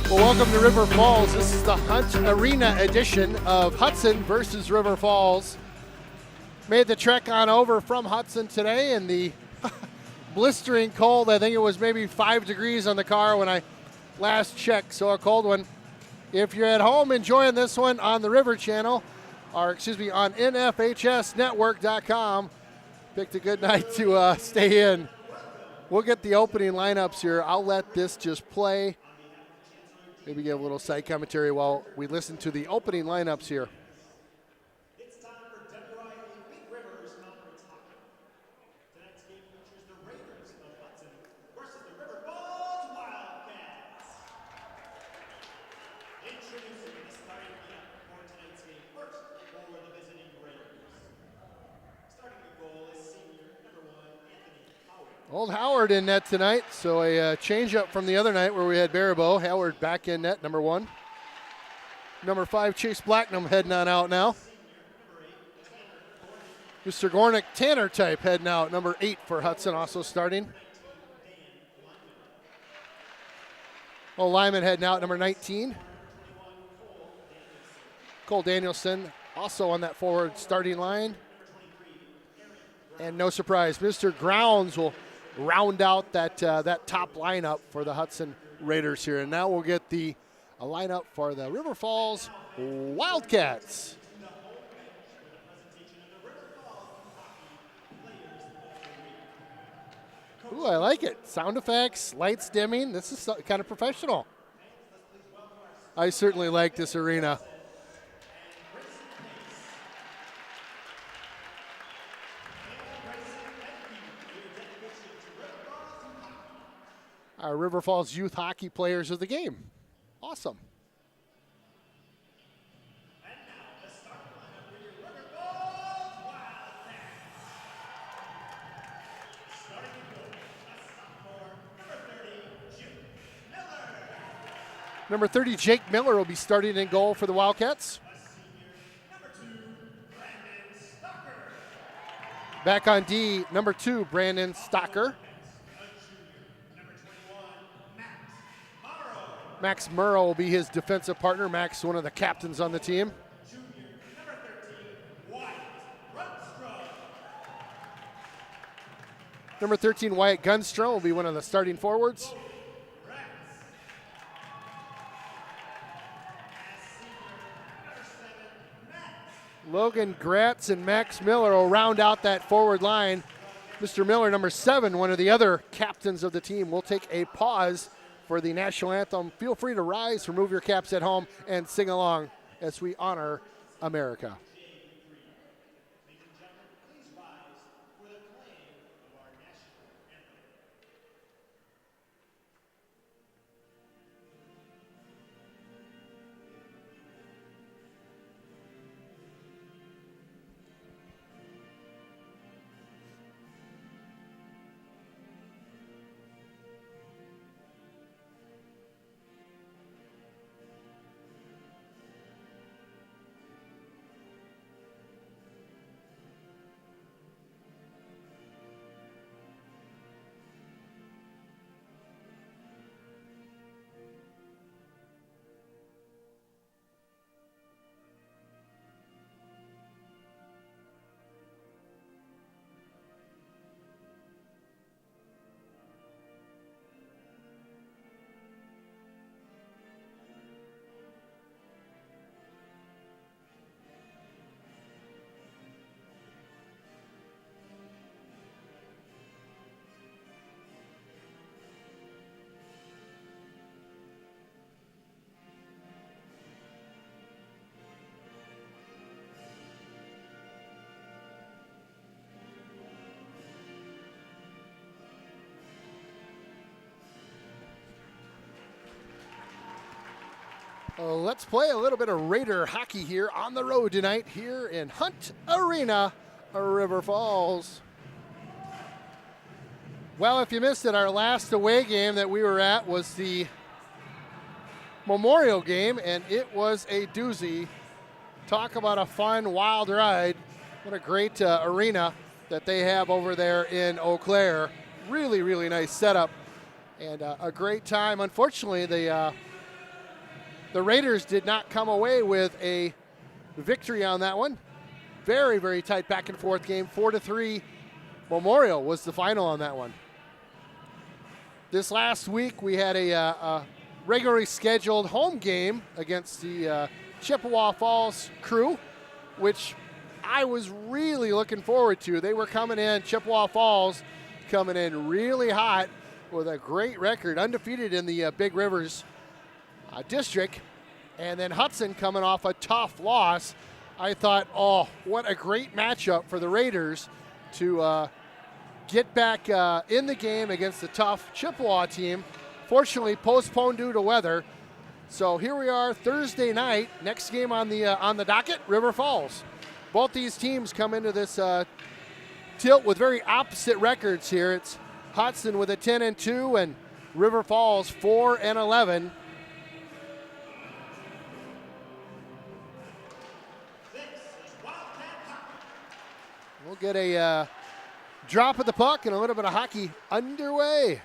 Well, welcome to River Falls. This is the Hunt Arena edition of Hudson versus River Falls. Made the trek on over from Hudson today in the blistering cold. I think it was maybe 5 degrees on the car when I last checked, so a cold one. If you're at home enjoying this one on the River Channel, or on nfhsnetwork.com, picked a good night to stay in. We'll get the opening lineups here. I'll let this just play. Maybe get a little side commentary while we listen to the opening lineups here. It's time for WIA Big Rivers Conference Hockey. Tonight's game features the Raiders of Hudson versus the River Falls Wildcats. Introducing the starting lineup for tonight's game first for the visiting Raiders. Starting the goal is senior number 1, Anthony Howard. Old Howard in net tonight, so a change up from the other night where we had Barabo. Howard back in net, number 1. Number 5, Chase Blacknam heading on out now. Mr. Gornick, Tanner type heading out, number 8 for Hudson, also starting. Oh, Lyman heading out, number 19. Cole Danielson also on that forward starting line. And no surprise, Mr. Grounds will round out that top lineup for the Hudson Raiders here. And now we'll get a lineup for the River Falls Wildcats. Ooh, I like it. Sound effects, lights dimming. This is kind of professional. I certainly like this arena. Our River Falls youth hockey players of the game. Awesome. And now the starting lineup for your River Falls Wildcats. Starting the goal, a sophomore, number 30, Jake Miller. Number 30, Jake Miller will be starting in goal for the Wildcats. A senior, number 2, Brandon Stocker. Back on D, number 2, Brandon Stocker. Max Murrow will be his defensive partner. Max, one of the captains on the team. Junior, number 13, Wyatt Runstrom. Number 13, Wyatt Gunstrom will be one of the starting forwards. Logan Gratz and Max Miller will round out that forward line. Mr. Miller, number 7, one of the other captains of the team. We'll take a pause for the national anthem. Feel free to rise, remove your caps at home, and sing along as we honor America. Let's play a little bit of Raider hockey here on the road tonight here in Hunt Arena, River Falls. Well, if you missed it, our last away game that we were at was the Memorial game, and it was a doozy. Talk about a fun, wild ride. What a great arena that they have over there in Eau Claire. Really, really nice setup and a great time. Unfortunately, the the Raiders did not come away with a victory on that one. Very, very tight back and forth game. 4-3. Memorial was the final on that one. This last week we had a regularly scheduled home game against the Chippewa Falls crew, which I was really looking forward to. They were coming in, Chippewa Falls coming in really hot with a great record, undefeated in the Big Rivers district. And then Hudson coming off a tough loss. I thought, oh, what a great matchup for the Raiders to get back in the game against the tough Chippewa team. Fortunately, postponed due to weather. So here we are, Thursday night. Next game on the docket, River Falls. Both these teams come into this tilt with very opposite records here. It's Hudson with a 10-2 and River Falls 4-11. We'll get a drop of the puck and a little bit of hockey underway.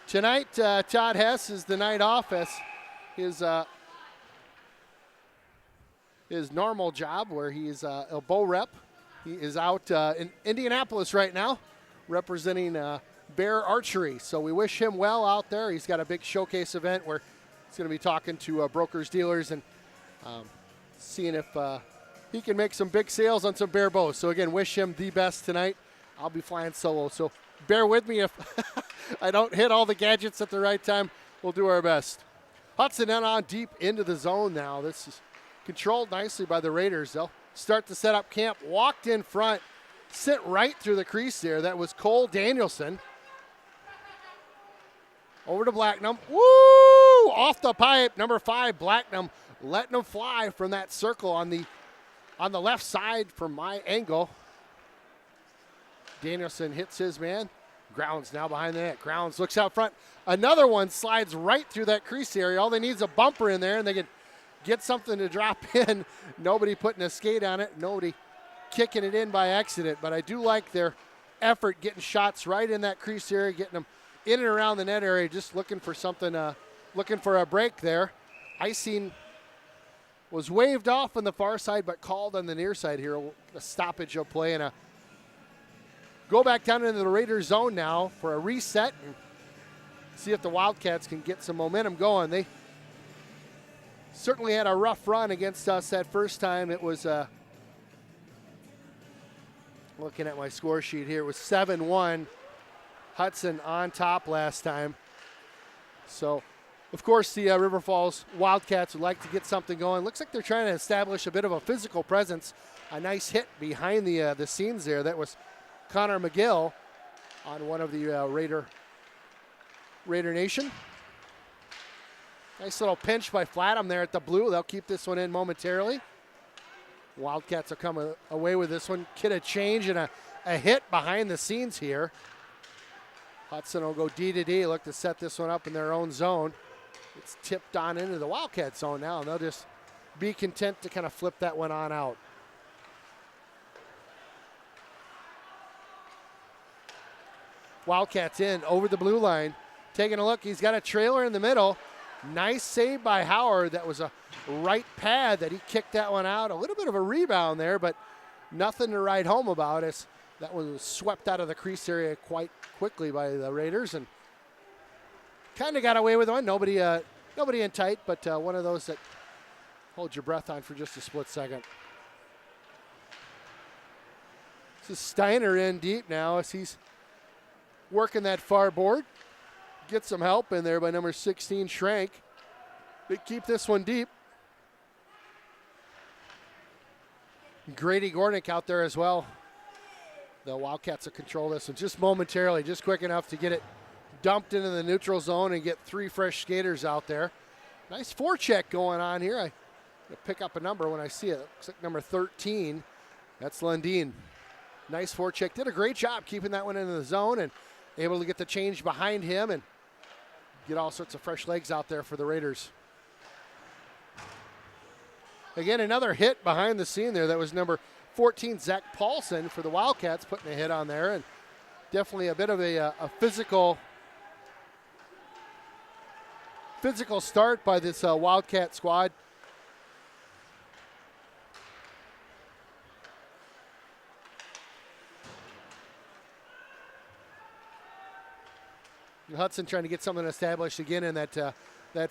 Tonight, Todd Hess is the night off as his normal job where he's a bow rep. He is out in Indianapolis right now representing Bear Archery. So we wish him well out there. He's got a big showcase event where he's going to be talking to brokers, dealers, and seeing if he can make some big sales on some bear bows. So again, wish him the best tonight. I'll be flying solo, so bear with me if I don't hit all the gadgets at the right time. We'll do our best. Hudson in on deep into the zone now. This is controlled nicely by the Raiders. They'll start to set up camp. Walked in front, sent right through the crease there. That was Cole Danielson. Over to Blacknam. Woo! Off the pipe. Number 5, Blacknam, letting him fly from that circle on the left side from my angle. Danielson hits his man. Grounds now behind the net. Grounds looks out front. Another one slides right through that crease area. All they need is a bumper in there, and they can get something to drop in. Nobody putting a skate on it. Nobody kicking it in by accident. But I do like their effort getting shots right in that crease area, getting them in and around the net area, just looking for something, looking for a break there. Icing was waved off on the far side, but called on the near side here. A stoppage of play and a go back down into the Raiders zone now for a reset and see if the Wildcats can get some momentum going. They certainly had a rough run against us that first time. It was, looking at my score sheet here, it was 7-1. Hudson on top last time. So, of course, the River Falls Wildcats would like to get something going. Looks like they're trying to establish a bit of a physical presence. A nice hit behind the scenes there. That was Connor McGill on one of the Raider Nation. Nice little pinch by Flatham there at the blue. They'll keep this one in momentarily. Wildcats will come away with this one. Get a change and a hit behind the scenes here. Hudson will go D to D, look to set this one up in their own zone. It's tipped on into the Wildcat zone now, and they'll just be content to kind of flip that one on out. Wildcats in over the blue line. Taking a look, he's got a trailer in the middle. Nice save by Howard. That was a right pad that he kicked that one out. A little bit of a rebound there, but nothing to write home about. As that one was swept out of the crease area quite quickly by the Raiders and kind of got away with one. Nobody in tight, but one of those that hold your breath on for just a split second. This is Steiner in deep now as he's working that far board. Get some help in there by number 16, Schrank. They keep this one deep. Grady Gornick out there as well. The Wildcats will control this one just momentarily, just quick enough to get it dumped into the neutral zone and get 3 fresh skaters out there. Nice forecheck going on here. I pick up a number when I see it. Looks like number 13. That's Lundeen. Nice forecheck. Did a great job keeping that one in the zone and able to get the change behind him and get all sorts of fresh legs out there for the Raiders. Again, another hit behind the scene there. That was number 14, Zach Paulson for the Wildcats, putting a hit on there. And definitely a bit of a physical physical start by this Wildcat squad. Hudson trying to get something established again in that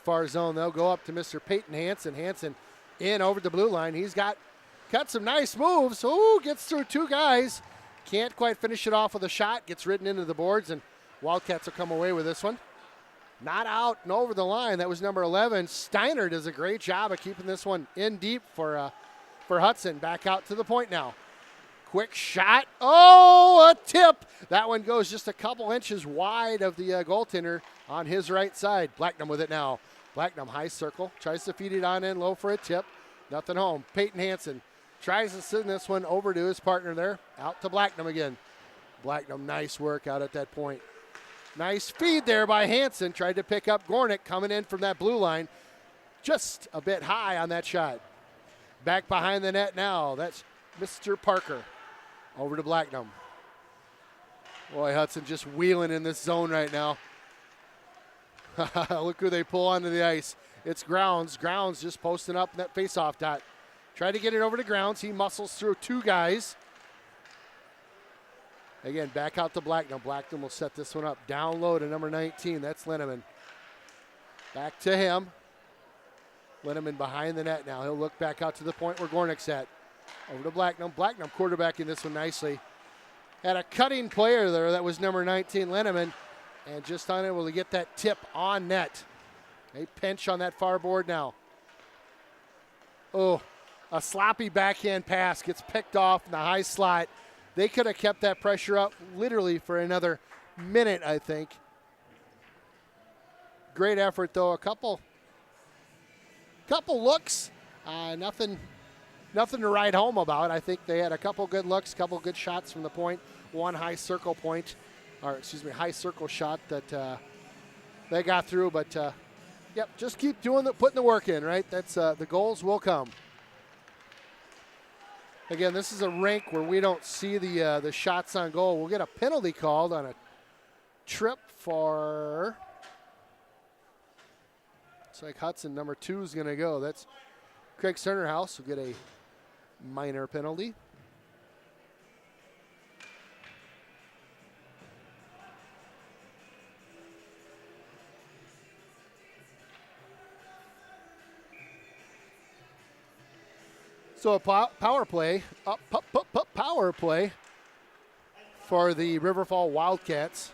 far zone. They'll go up to Mr. Peyton Hansen. Hansen in over the blue line. He's got some nice moves. Ooh, gets through two guys. Can't quite finish it off with a shot. Gets ridden into the boards, and Wildcats will come away with this one. Not out and over the line. That was number 11. Steiner does a great job of keeping this one in deep for Hudson. Back out to the point now. Quick shot. Oh, a tip. That one goes just a couple inches wide of the goaltender on his right side. Blacknum with it now. Blacknum high circle. Tries to feed it on in low for a tip. Nothing home. Peyton Hansen tries to send this one over to his partner there. Out to Blacknum again. Blacknum, nice work out at that point. Nice feed there by Hansen. Tried to pick up Gornick coming in from that blue line. Just a bit high on that shot. Back behind the net now. That's Mr. Parker. Over to Blacknum. Boy, Hudson just wheeling in this zone right now. Look who they pull onto the ice. It's Grounds. Grounds just posting up in that faceoff dot. Try to get it over to Grounds. He muscles through two guys. Again, back out to Blacknum. Blacknum will set this one up. Down low to number 19. That's Linneman. Back to him. Linneman behind the net now. He'll look back out to the point where Gornick's at. Over to Blacknum. Blacknum quarterbacking this one nicely. Had a cutting player there. That was number 19, Linneman. And just unable to get that tip on net. A pinch on that far board now. Oh, a sloppy backhand pass gets picked off in the high slot. They could have kept that pressure up literally for another minute, I think. Great effort, though. A couple looks. Nothing to write home about. I think they had a couple good looks, couple good shots from the point. One high circle high circle shot that they got through. But yep, just keep putting the work in, right? That's the goals will come. Again, this is a rink where we don't see the shots on goal. We'll get a penalty called on a trip for. Looks like Hudson, number 2, is going to go. That's Craig Cernerhouse will get a minor penalty. So a power play for the Riverfall Wildcats.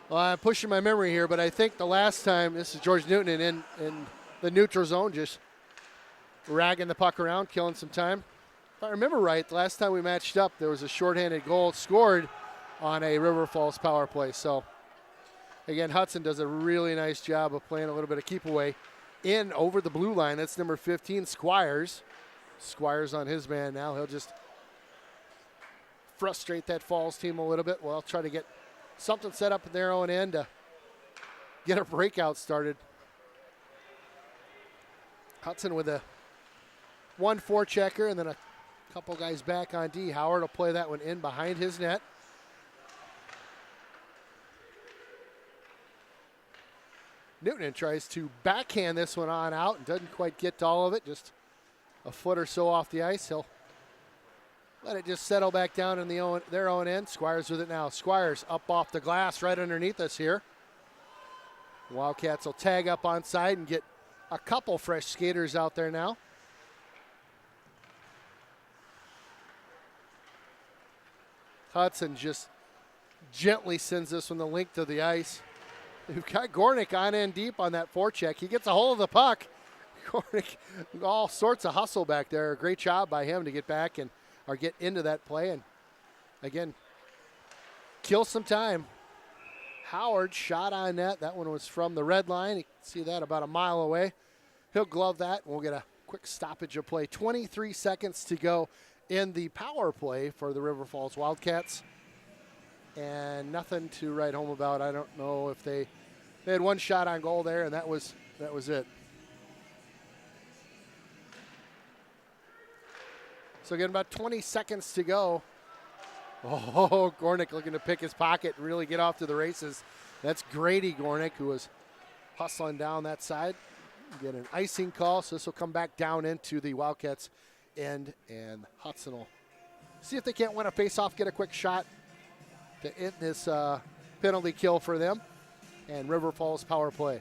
Well, I'm pushing my memory here, but I think the last time, this is George Newton in the neutral zone, just ragging the puck around, killing some time. If I remember right, the last time we matched up, there was a shorthanded goal scored on a River Falls power play. So, again, Hudson does a really nice job of playing a little bit of keep away in over the blue line. That's number 15, Squires. Squires on his man now. He'll just frustrate that Falls team a little bit. Well, try to get something set up in their own end to get a breakout started. Hudson with a 1-4 checker and then a couple guys back on D. Howard will play that one in behind his net. Newton tries to backhand this one on out and doesn't quite get to all of it. Just a foot or so off the ice. He'll let it just settle back down in their own end. Squires with it now. Squires up off the glass right underneath us here. Wildcats will tag up on side and get a couple fresh skaters out there now. Hudson just gently sends this one the length of the ice. We've got Gornick on in deep on that forecheck. He gets a hold of the puck. Gornick, all sorts of hustle back there. Great job by him to get back or get into that play. And again, kill some time. Howard shot on net. That one was from the red line. You can see that about a mile away. He'll glove that. We'll get a quick stoppage of play. 23 seconds to go in the power play for the River Falls Wildcats. And nothing to write home about. I don't know if they had one shot on goal there, and that was it. So again, about 20 seconds to go. Oh, Gornick looking to pick his pocket and really get off to the races. That's Grady Gornick, who was hustling down that side. Get an icing call, so this will come back down into the Wildcats end, and Hudson will see if they can't win a face-off, get a quick shot to end this penalty kill for them, and River Falls power play.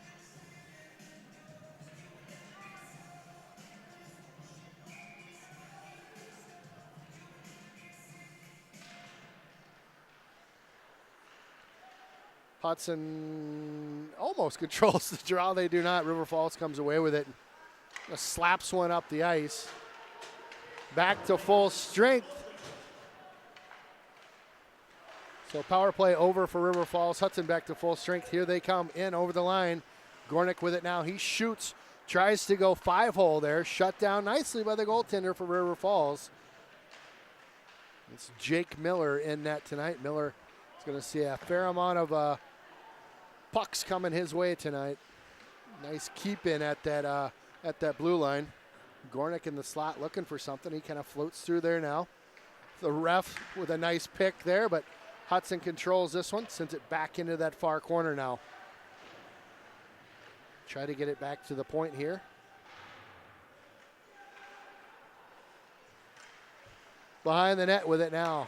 Hudson almost controls the draw. They do not. River Falls comes away with it. Just slaps one up the ice. Back to full strength. So power play over for River Falls. Hudson back to full strength. Here they come in over the line. Gornick with it now. He shoots. Tries to go 5-hole there. Shut down nicely by the goaltender for River Falls. It's Jake Miller in net tonight. Miller is going to see a fair amount of pucks coming his way tonight. Nice keep in at that blue line. Gornick in the slot looking for something. He kind of floats through there now. The ref with a nice pick there, but Hudson controls this one, sends it back into that far corner now. Try to get it back to the point here. Behind the net with it now.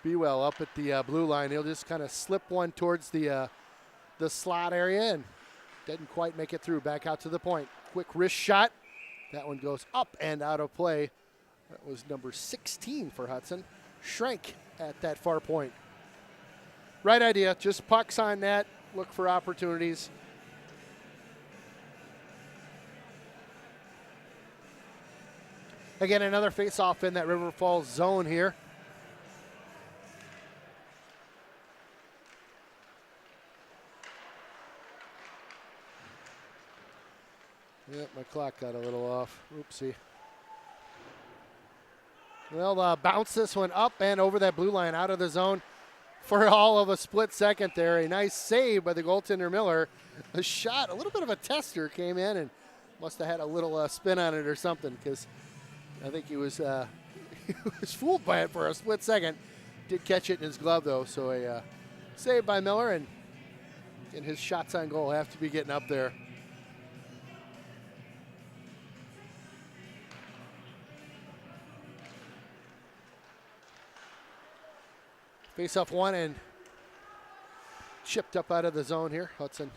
Bewell up at the blue line. He'll just kind of slip one towards the slot area and didn't quite make it through. Back out to the point. Quick wrist shot. That one goes up and out of play. That was number 16 for Hudson. Schrank at that far point. Right idea. Just pucks on net. Look for opportunities. Again, another face-off in that River Falls zone here. Yep, my clock got a little off. Oopsie. Well, bounce this one up and over that blue line, out of the zone for all of a split second there. A nice save by the goaltender Miller. A shot, a little bit of a tester came in and must have had a little spin on it or something, because I think he was he was fooled by it for a split second. Did catch it in his glove though, so a save by Miller, and his shots on goal have to be getting up there. Face off one and chipped up out of the zone here. Hudson.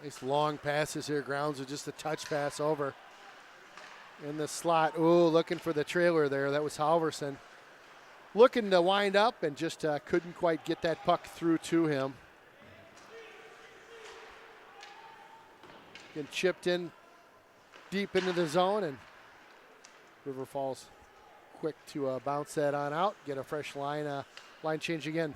Nice long passes here. Grounds with just a touch pass over. In the slot. Ooh, looking for the trailer there. That was Halverson. Looking to wind up and just couldn't quite get that puck through to him. Getting chipped in deep into the zone, and River Falls quick to bounce that on out, get a fresh line change again.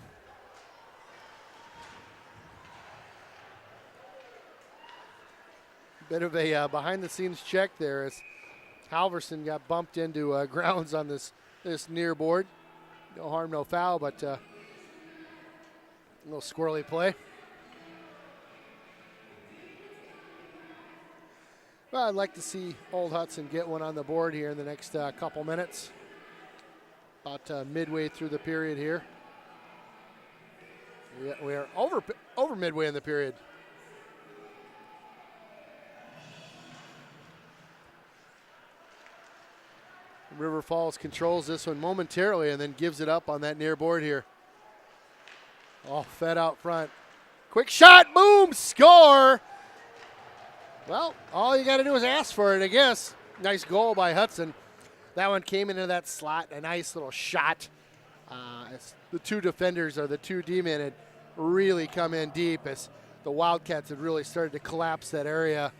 Bit of a behind-the-scenes check there as Halverson got bumped into grounds on this near board. No harm, no foul, but a little squirrely play. Well, I'd like to see Old Hudson get one on the board here in the next couple minutes. About midway through the period here. We are over midway in the period. River Falls controls this one momentarily and then gives it up on that near board here. All fed out front. Quick shot, boom, score! Well, all you got to do is ask for it, I guess. Nice goal by Hudson. That one came into that slot, a nice little shot. The two defenders, or the two D-men, had really come in deep as the Wildcats had really started to collapse that area.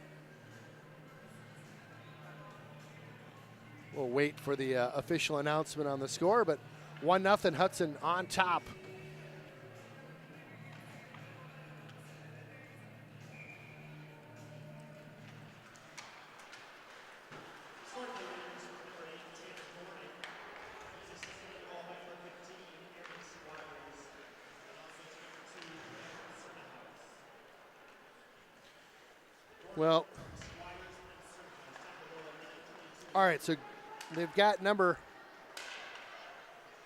We'll wait for the official announcement on the score, but 1-0 Hudson on top. Well, all right, so they've got number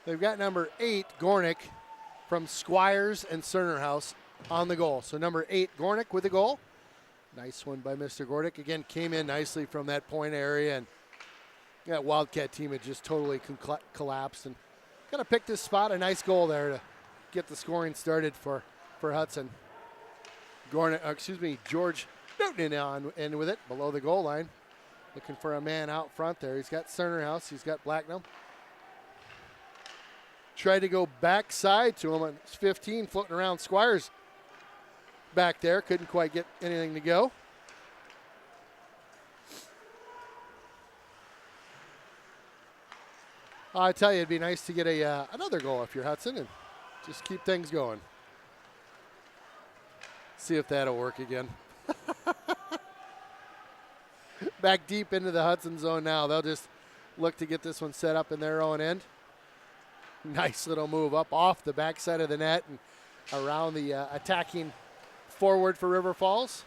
8, Gornick, from Squires and Cerner House. on the goal. So number 8, Gornick with the goal. Nice one by Mr. Gornick. Again, came in nicely from that point area, and that Wildcat team had just totally collapsed and kind of picked his spot. A nice goal there to get the scoring started for Hudson. George Newton on in with it below the goal line. Looking for a man out front there. He's got Cernerhouse. He's got Blacknell. Tried to go backside to him on 15, floating around. Squires back there. Couldn't quite get anything to go. I tell you, it'd be nice to get another goal if you're Hudson and just keep things going. See if that'll work again. Back deep into the Hudson zone now. They'll just look to get this one set up in their own end. Nice little move up off the backside of the net and around the attacking forward for River Falls.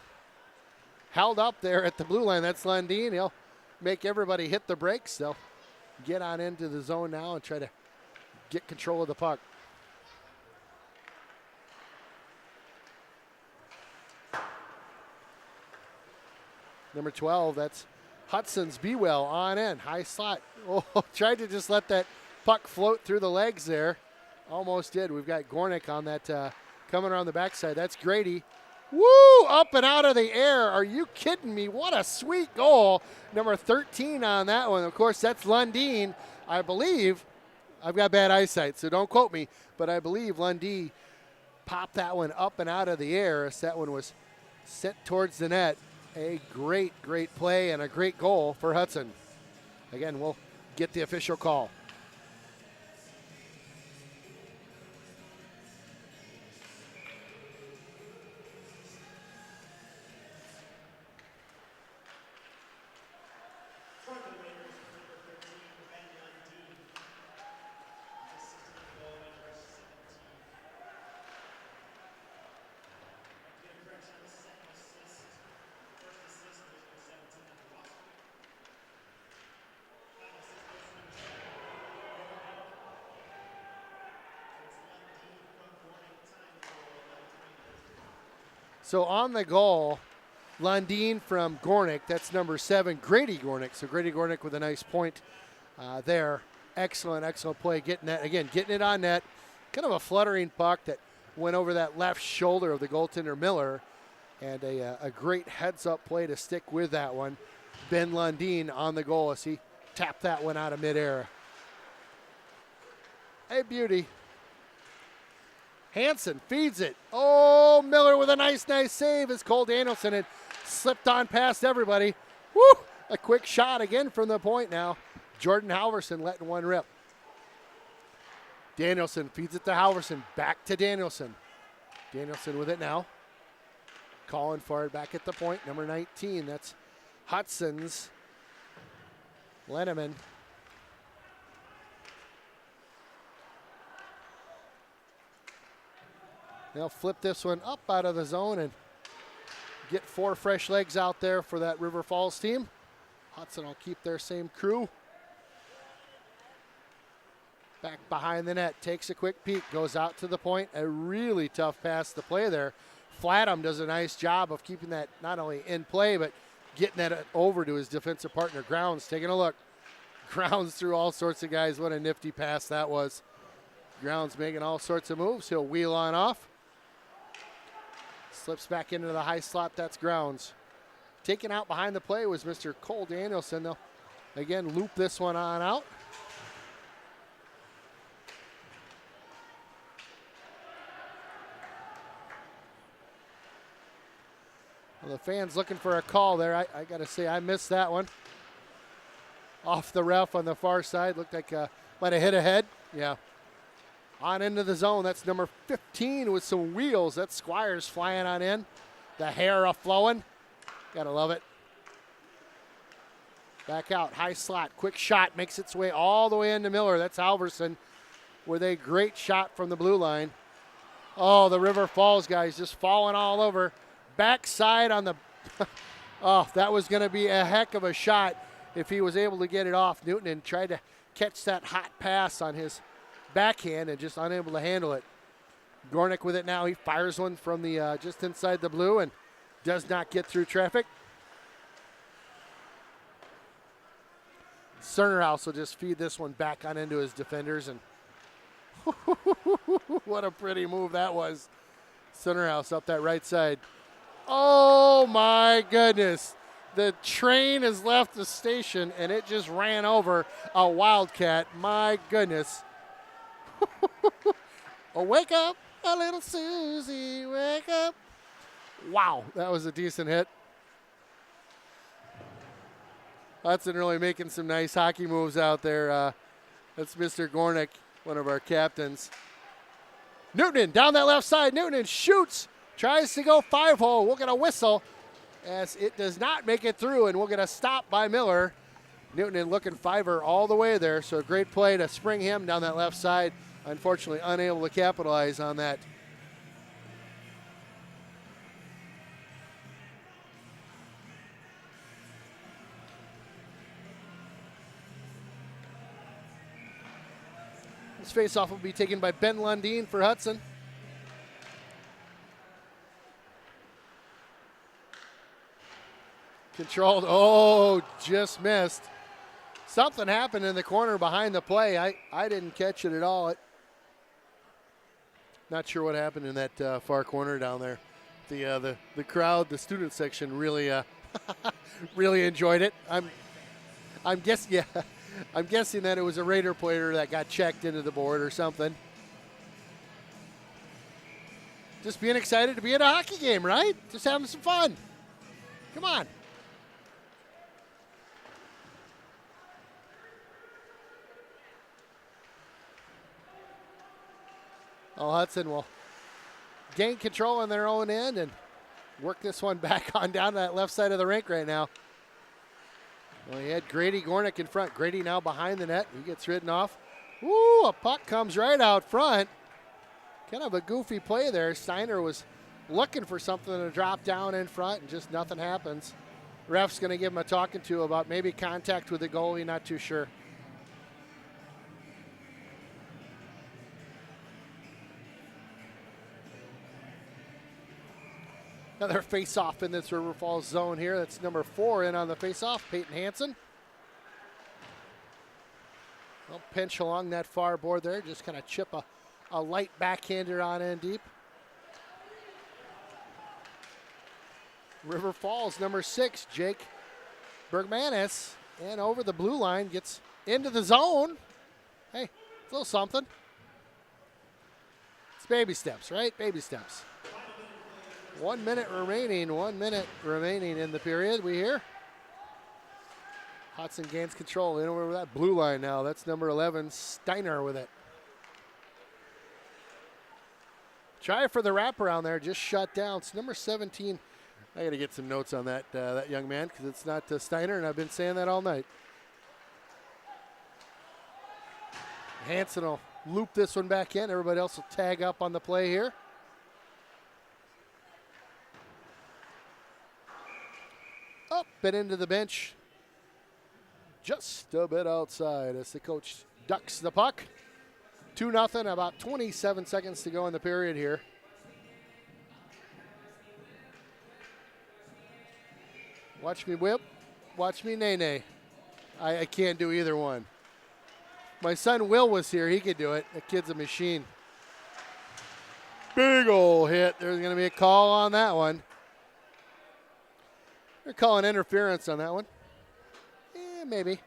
Held up there at the blue line. That's Lundeen. He'll make everybody hit the brakes. They'll get on into the zone now and try to get control of the puck. Number 12, that's Hudson's Bewell on in. High slot. Oh, tried to just let that puck float through the legs there. Almost did. We've got Gornick on that coming around the backside. That's Grady. Woo! Up and out of the air. Are you kidding me? What a sweet goal. Number 13 on that one. Of course, that's Lundeen. I believe, I've got bad eyesight, so don't quote me, but I believe Lundeen popped that one up and out of the air as that one was sent towards the net. A great, great play and a great goal for Hudson. Again, we'll get the official call. So on the goal, Lundeen from Gornick, that's number 7, Grady Gornick. So Grady Gornick with a nice point there. Excellent, excellent play. Getting it on net. Kind of a fluttering puck that went over that left shoulder of the goaltender Miller. And a great heads-up play to stick with that one. Ben Lundeen on the goal as he tapped that one out of midair. A beauty. Hansen feeds it. Oh, Miller with a nice save as Cole Danielson had slipped on past everybody. Woo! A quick shot again from the point now. Jordan Halverson letting one rip. Danielson feeds it to Halverson. Back to Danielson. Danielson with it now. Calling for it back at the point. Number 19, that's Hudson's Lenneman. They'll flip this one up out of the zone and get 4 fresh legs out there for that River Falls team. Hudson will keep their same crew. Back behind the net, takes a quick peek, goes out to the point. A really tough pass to play there. Flatham does a nice job of keeping that not only in play, but getting that over to his defensive partner, Grounds. Taking a look. Grounds through all sorts of guys. What a nifty pass that was. Grounds making all sorts of moves. He'll wheel on off. Slips back into the high slot. That's Grounds. Taken out behind the play was Mr. Cole Danielson. They'll again loop this one on out. Well, the fans looking for a call there. I got to say, I missed that one. Off the ref on the far side. Looked like might have hit a head. Yeah. On into the zone. That's number 15 with some wheels. That's Squires flying on in. The hair a-flowing. Gotta love it. Back out. High slot. Quick shot. Makes its way all the way into Miller. That's Halverson with a great shot from the blue line. Oh, the River Falls guys just falling all over. Backside on the... oh, that was going to be a heck of a shot if he was able to get it off. Newton and tried to catch that hot pass on his backhand and just unable to handle it. Gornick with it now. He fires one from the just inside the blue and does not get through traffic. Cernerhouse will just feed this one back on into his defenders, and what a pretty move that was. Cernerhouse up that right side. Oh my goodness. The train has left the station and it just ran over a Wildcat. My goodness. Oh, wake up, a little Susie, wake up. Wow, that was a decent hit. Hudson really making some nice hockey moves out there. That's Mr. Gornick, one of our captains. Newton down that left side. Newton shoots, tries to go 5-hole. We'll get a whistle as it does not make it through, and we'll get a stop by Miller. Newton looking fiver all the way there, so a great play to spring him down that left side. Unfortunately, unable to capitalize on that. This faceoff will be taken by Ben Lundeen for Hudson. Controlled. Oh, just missed. Something happened in the corner behind the play. I didn't catch it at all. Not sure what happened in that far corner down there. The crowd, the student section really really enjoyed it. I'm guessing that it was a Raider player that got checked into the board or something. Just being excited to be at a hockey game, right? Just having some fun. Come on. Oh, Hudson will gain control on their own end and work this one back on down to that left side of the rink right now. Well, he had Grady Gornick in front. Grady now behind the net. He gets ridden off. Ooh, a puck comes right out front. Kind of a goofy play there. Steiner was looking for something to drop down in front, and just nothing happens. Ref's going to give him a talking to about maybe contact with the goalie, not too sure. Another face-off in this River Falls zone here. That's number 4 in on the face-off, Peyton Hansen. Well, pinch along that far board there. Just kind of chip a light backhander on in deep. River Falls, number 6, Jake Bergmanis. And over the blue line, gets into the zone. Hey, it's a little something. It's baby steps, right? Baby steps. 1 minute remaining. 1 minute remaining in the period. We hear Hudson gains control in over that blue line now. That's number 11, Steiner with it. Try for the wraparound there. Just shut down. It's number 17. I got to get some notes on that that young man because it's not Steiner, and I've been saying that all night. Hansen will loop this one back in. Everybody else will tag up on the play here. Up and into the bench. Just a bit outside as the coach ducks the puck. 2-0, about 27 seconds to go in the period here. Watch me whip, watch me nay-nay. I can't do either one. My son Will was here, he could do it. The kid's a machine. Big ol' hit. There's gonna be a call on that one. They're calling interference on that one. Maybe.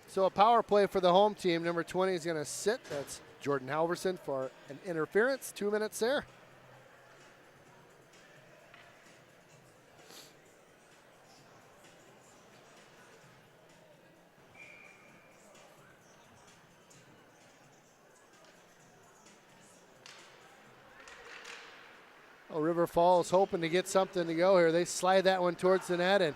So a power play for the home team. Number 20 is going to sit. That's Jordan Halverson for an interference. 2 minutes there. Oh, River Falls hoping to get something to go here. They slide that one towards the net and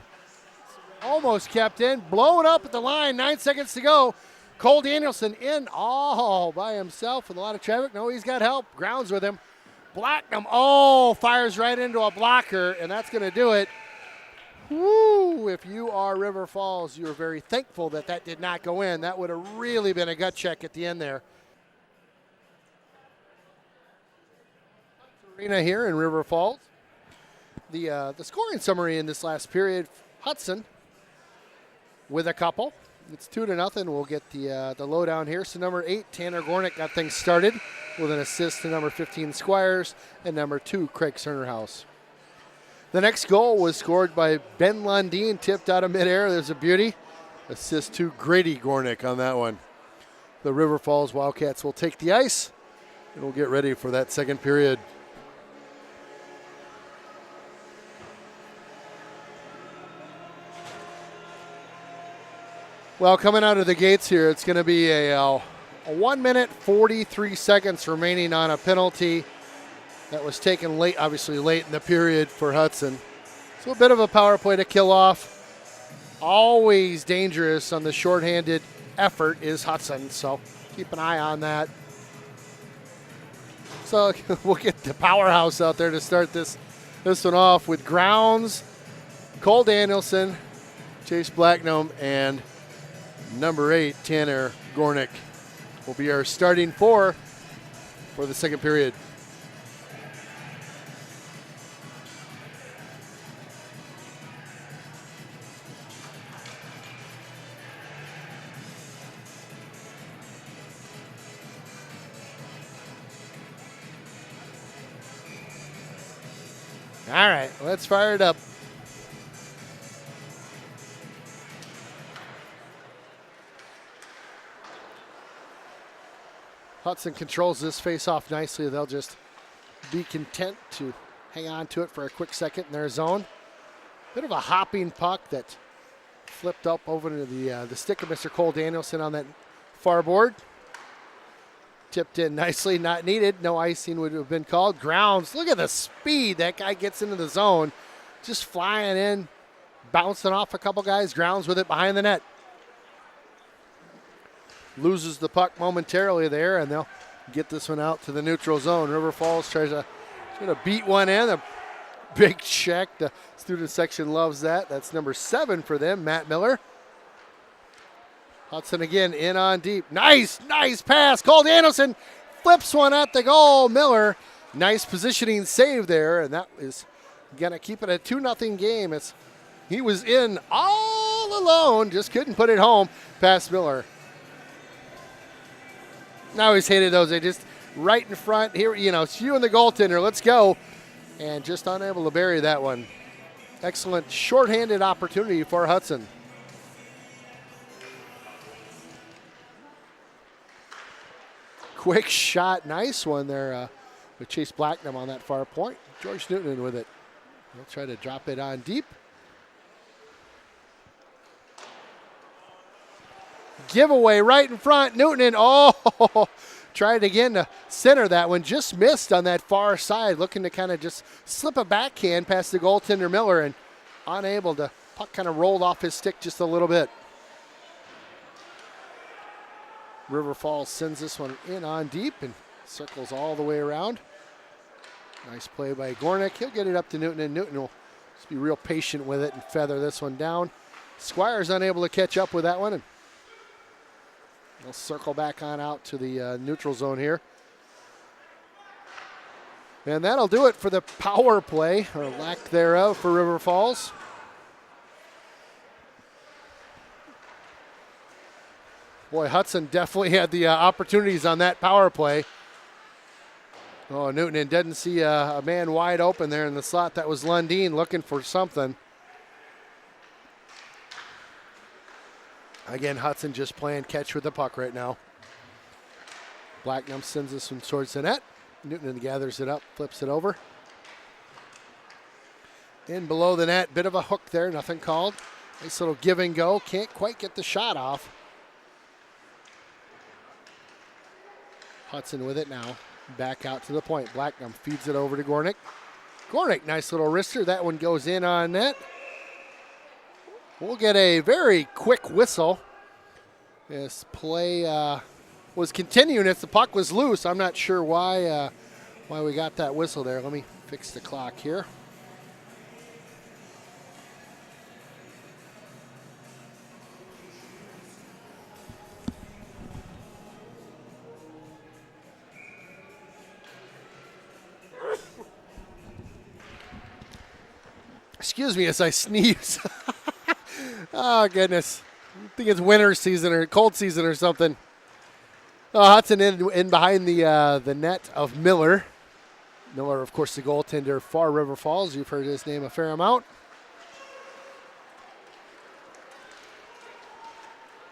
almost kept in. Blowing up at the line. 9 seconds to go. Cole Danielson in all by himself with a lot of traffic. No, he's got help. Grounds with him. Blacknam. Oh, fires right into a blocker, and that's going to do it. Woo! If you are River Falls, you are very thankful that that did not go in. That would have really been a gut check at the end there. Arena here in River Falls. The scoring summary in this last period: Hudson with a couple. It's 2-0. We'll get the lowdown here. So number 8, Tanner Gornick, got things started with an assist to number 15, Squires, and number 2, Craig Cernerhouse. The next goal was scored by Ben Lundeen, tipped out of midair. There's a beauty. Assist to Grady Gornick on that one. The River Falls Wildcats will take the ice, and we'll get ready for that second period. Well, coming out of the gates here, it's going to be a 1 minute, 43 seconds remaining on a penalty that was taken late, obviously late in the period for Hudson. So a bit of a power play to kill off. Always dangerous on the shorthanded effort is Hudson, so keep an eye on that. So we'll get the powerhouse out there to start this one off with Grounds, Cole Danielson, Chase Blacknum, and number 8, Tanner Gornick will be our starting 4 for the second period. All right, let's fire it up. Hudson controls this face-off nicely. They'll just be content to hang on to it for a quick second in their zone. Bit of a hopping puck that flipped up over to the stick of Mr. Cole Danielson on that far board. Tipped in nicely, not needed. No icing would have been called. Grounds, look at the speed that guy gets into the zone. Just flying in, bouncing off a couple guys. Grounds with it behind the net. Loses the puck momentarily there, and they'll get this one out to the neutral zone. River Falls tries to beat one in. A big check. The student section loves that. That's number 7 for them, Matt Miller. Hudson again in on deep. Nice pass. Cole Danielson flips one at the goal. Miller, nice positioning save there, and that is going to keep it a 2-0 game. He was in all alone, just couldn't put it home past Miller. I always hated those. They just right in front here, it's you and the goaltender. Let's go. And just unable to bury that one. Excellent shorthanded opportunity for Hudson. Quick shot. Nice one there with Chase Blacknum on that far point. George Newton with it. He'll try to drop it on deep. Giveaway right in front. Newton, tried again to center that one. Just missed on that far side. Looking to kind of just slip a backhand past the goaltender Miller, and unable to. Puck kind of rolled off his stick just a little bit. River Falls sends this one in on deep and circles all the way around. Nice play by Gornick. He'll get it up to Newton, and Newton will just be real patient with it and feather this one down. Squires unable to catch up with that one, and they'll circle back on out to the neutral zone here. And that'll do it for the power play, or lack thereof, for River Falls. Boy, Hudson definitely had the opportunities on that power play. Oh, Newton didn't see a man wide open there in the slot. That was Lundeen looking for something. Again, Hudson just playing catch with the puck right now. Blacknum sends this one towards the net. Newton gathers it up, flips it over. In below the net, bit of a hook there, nothing called. Nice little give and go. Can't quite get the shot off. Hudson with it now. Back out to the point. Blacknum feeds it over to Gornick. Gornick, nice little wrister. That one goes in on net. We'll get a very quick whistle. This play was continuing as the puck was loose. I'm not sure why we got that whistle there. Let me fix the clock here. Excuse me as I sneeze. Oh, goodness. I think it's winter season or cold season or something. Oh, Hudson in behind the net of Miller. Miller, of course, the goaltender for River Falls. You've heard his name a fair amount.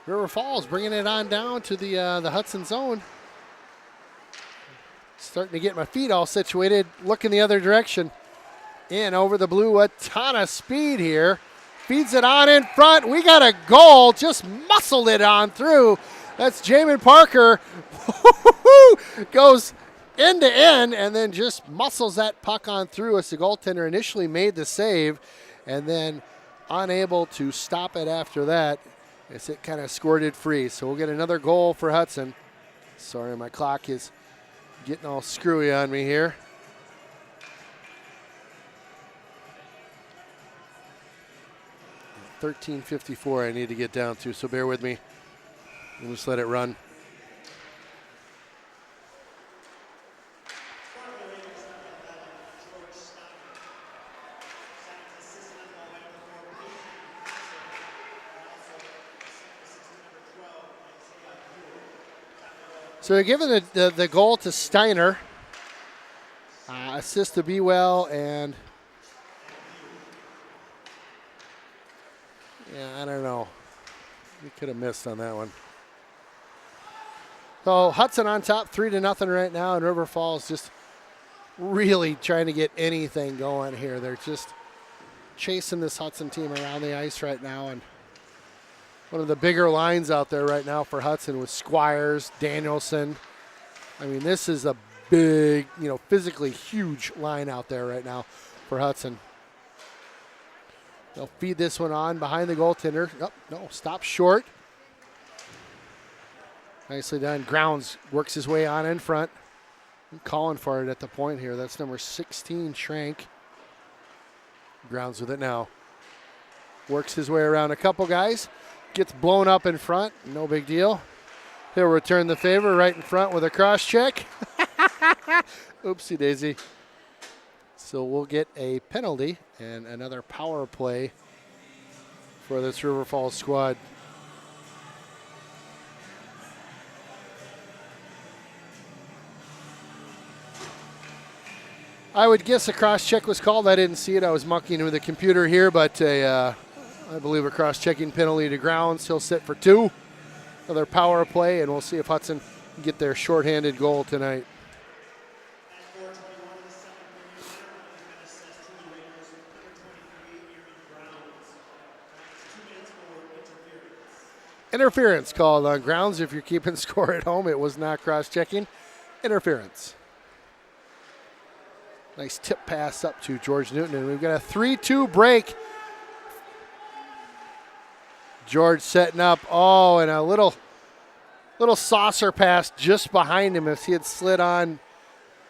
River Falls bringing it on down to the Hudson zone. Starting to get my feet all situated, looking the other direction. In over the blue, a ton of speed here. Feeds it on in front. We got a goal, just muscled it on through. That's Jamin Parker. Goes end to end and then just muscles that puck on through as the goaltender initially made the save and then unable to stop it after that as it kind of squirted free. So we'll get another goal for Hudson. Sorry, my clock is getting all screwy on me here. $13.54 I need to get down to, so bear with me. We'll just let it run. So they're giving the goal to Steiner. Assist to Bewell and yeah, I don't know. We could have missed on that one. So Hudson on top, 3-0 right now, and River Falls just really trying to get anything going here. They're just chasing this Hudson team around the ice right now, and one of the bigger lines out there right now for Hudson with Squires, Danielson. I mean, this is a big, physically huge line out there right now for Hudson. They'll feed this one on behind the goaltender. Oh, no, stop short. Nicely done. Grounds works his way on in front. I'm calling for it at the point here. That's number 16, Schrank. Grounds with it now. Works his way around a couple guys. Gets blown up in front. No big deal. He'll return the favor right in front with a cross check. Oopsie daisy. So we'll get a penalty and another power play for this River Falls squad. I would guess a cross check was called. I didn't see it. I was mucking with the computer here, but I believe a cross-checking penalty to Grounds. He'll sit for 2. Another power play, and we'll see if Hudson can get their shorthanded goal tonight. Interference called on Grounds. If you're keeping score at home, it was not cross-checking. Interference. Nice tip pass up to George Newton, and we've got a 3-2 break. George setting up. Oh, and a little saucer pass just behind him as he had slid on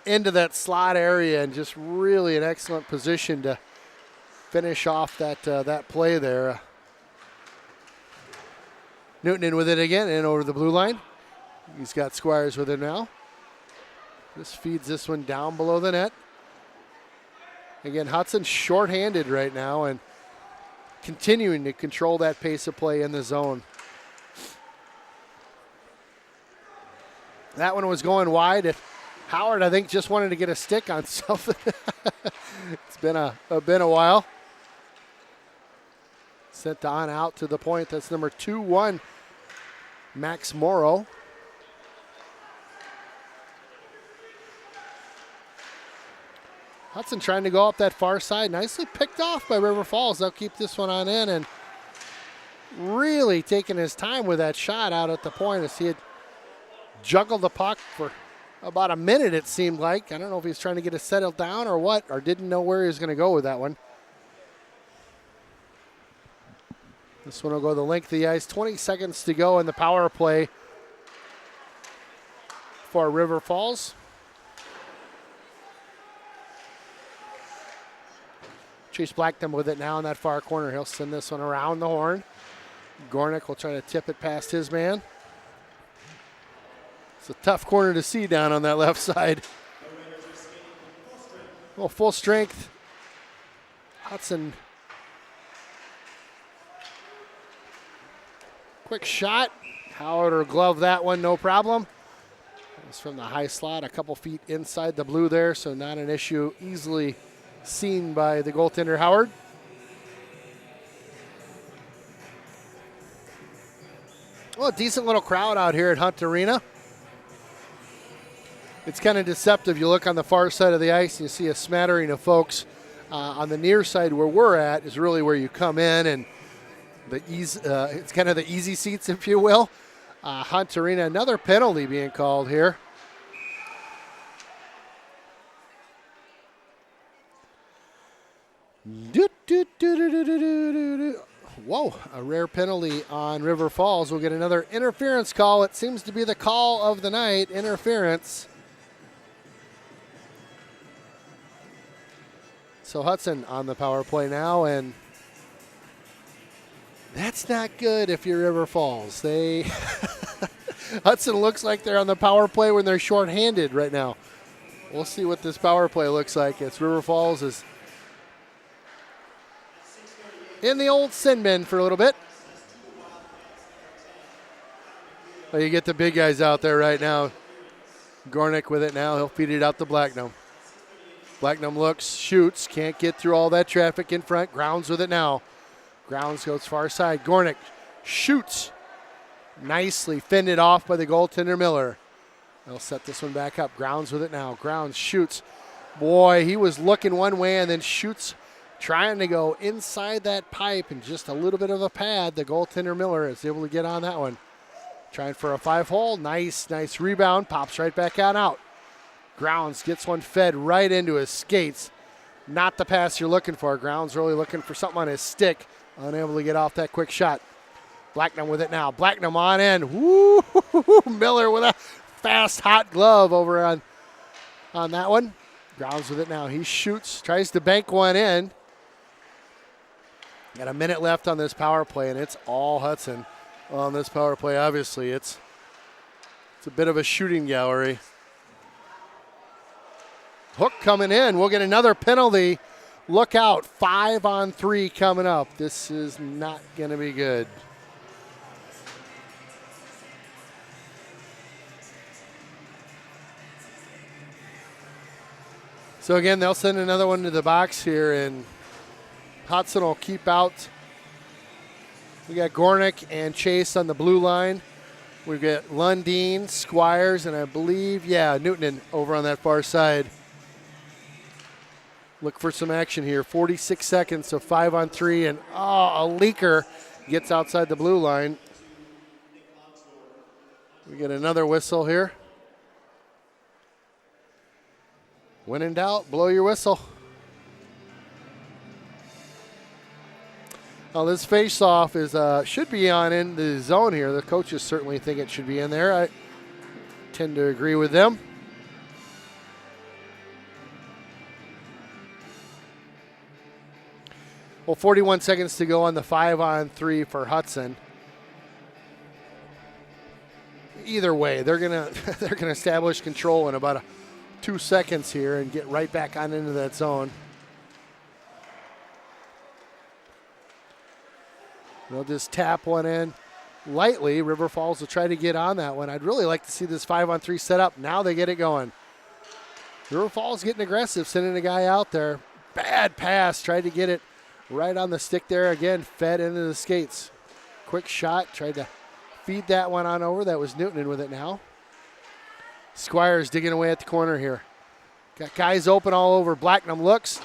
into that slot area, and just really an excellent position to finish off that play there. Newton in with it again and over the blue line. He's got Squires with him now. Just feeds this one down below the net. Again, Hudson shorthanded right now and continuing to control that pace of play in the zone. That one was going wide. Howard, I think, just wanted to get a stick on something. It's been a while. Sent on out to the point. That's number 2-1, Max Morrow. Hudson trying to go up that far side. Nicely picked off by River Falls. They'll keep this one on in, and really taking his time with that shot out at the point as he had juggled the puck for about a minute, it seemed like. I don't know if he's trying to get it settled down or what, or didn't know where he was going to go with that one. This one will go the length of the ice. 20 seconds to go in the power play for River Falls. Chase Blackton with it now in that far corner. He'll send this one around the horn. Gornick will try to tip it past his man. It's a tough corner to see down on that left side. Well, full strength. Hudson Quick shot. Howard will glove that one, no problem. It's from the high slot, a couple feet inside the blue there, so not an issue. Easily seen by the goaltender, Howard. Well, a decent little crowd out here at Hunt Arena. It's kind of deceptive. You look on the far side of the ice and you see a smattering of folks. On the near side where we're at is really where you come in, and it's kind of the easy seats, if you will. Hunt Arena, another penalty being called here. Whoa, a rare penalty on River Falls. We'll get another interference call. It seems to be the call of the night, interference. So Hudson on the power play now, and that's not good if you're River Falls. Hudson looks like they're on the power play when they're shorthanded right now. We'll see what this power play looks like. It's River Falls is in the old sin bin for a little bit. Well, you get the big guys out there right now. Gornick with it now. He'll feed it out to Blacknum. Blacknum looks, shoots, can't get through all that traffic in front. Grounds with it now. Grounds goes far side. Gornick shoots. Nicely fended off by the goaltender Miller. They'll set this one back up. Grounds with it now. Grounds shoots. Boy, he was looking one way and then shoots, trying to go inside that pipe, and just a little bit of a pad. The goaltender Miller is able to get on that one. Trying for a 5-hole. Nice rebound. Pops right back out. Grounds gets one fed right into his skates. Not the pass you're looking for. Grounds really looking for something on his stick. Unable to get off that quick shot. Blacknum with it now. Blacknum on in. Woo! Miller with a fast, hot glove over on that one. Grounds with it now. He shoots, tries to bank one in. Got a minute left on this power play, and it's all Hudson on this power play. Obviously, it's a bit of a shooting gallery. Hook coming in. We'll get another penalty. Look out. 5-on-3 coming up. This is not going to be good. So again, they'll send another one to the box here, and Hudson will keep out. We got Gornick and Chase on the blue line. We've got Lundeen, Squires, and I believe, Newtonen over on that far side. Look for some action here. 46 seconds, so 5-on-3, and a leaker gets outside the blue line. We get another whistle here. When in doubt, blow your whistle. Now this face-off should be on in the zone here. The coaches certainly think it should be in there. I tend to agree with them. Well, 41 seconds to go on the 5-on-3 for Hudson. Either way, they're gonna establish control in about 2 seconds here and get right back on into that zone. They'll just tap one in lightly. River Falls will try to get on that one. I'd really like to see this 5-on-3 set up. Now they get it going. River Falls getting aggressive, sending a guy out there. Bad pass, tried to get it right on the stick there. Again, fed into the skates. Quick shot, tried to feed that one on over. That was Newtonen with it now. Squires digging away at the corner here. Got guys open all over. Blacknum looks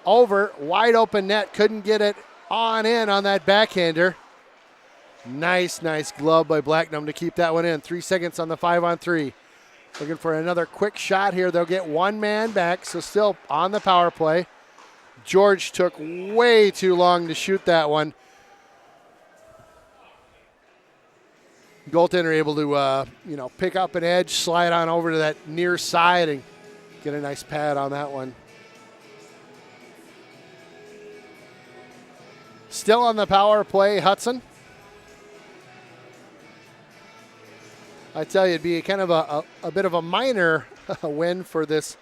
over, wide open net. Couldn't get it on in on that backhander. Nice glove by Blacknum to keep that one in. 3 seconds on the 5-on-3. Looking for another quick shot here. They'll get one man back, so still on the power play. George took way too long to shoot that one. Goaltender able to, pick up an edge, slide on over to that near side and get a nice pad on that one. Still on the power play, Hudson. I tell you, it'd be kind of a bit of a minor win for this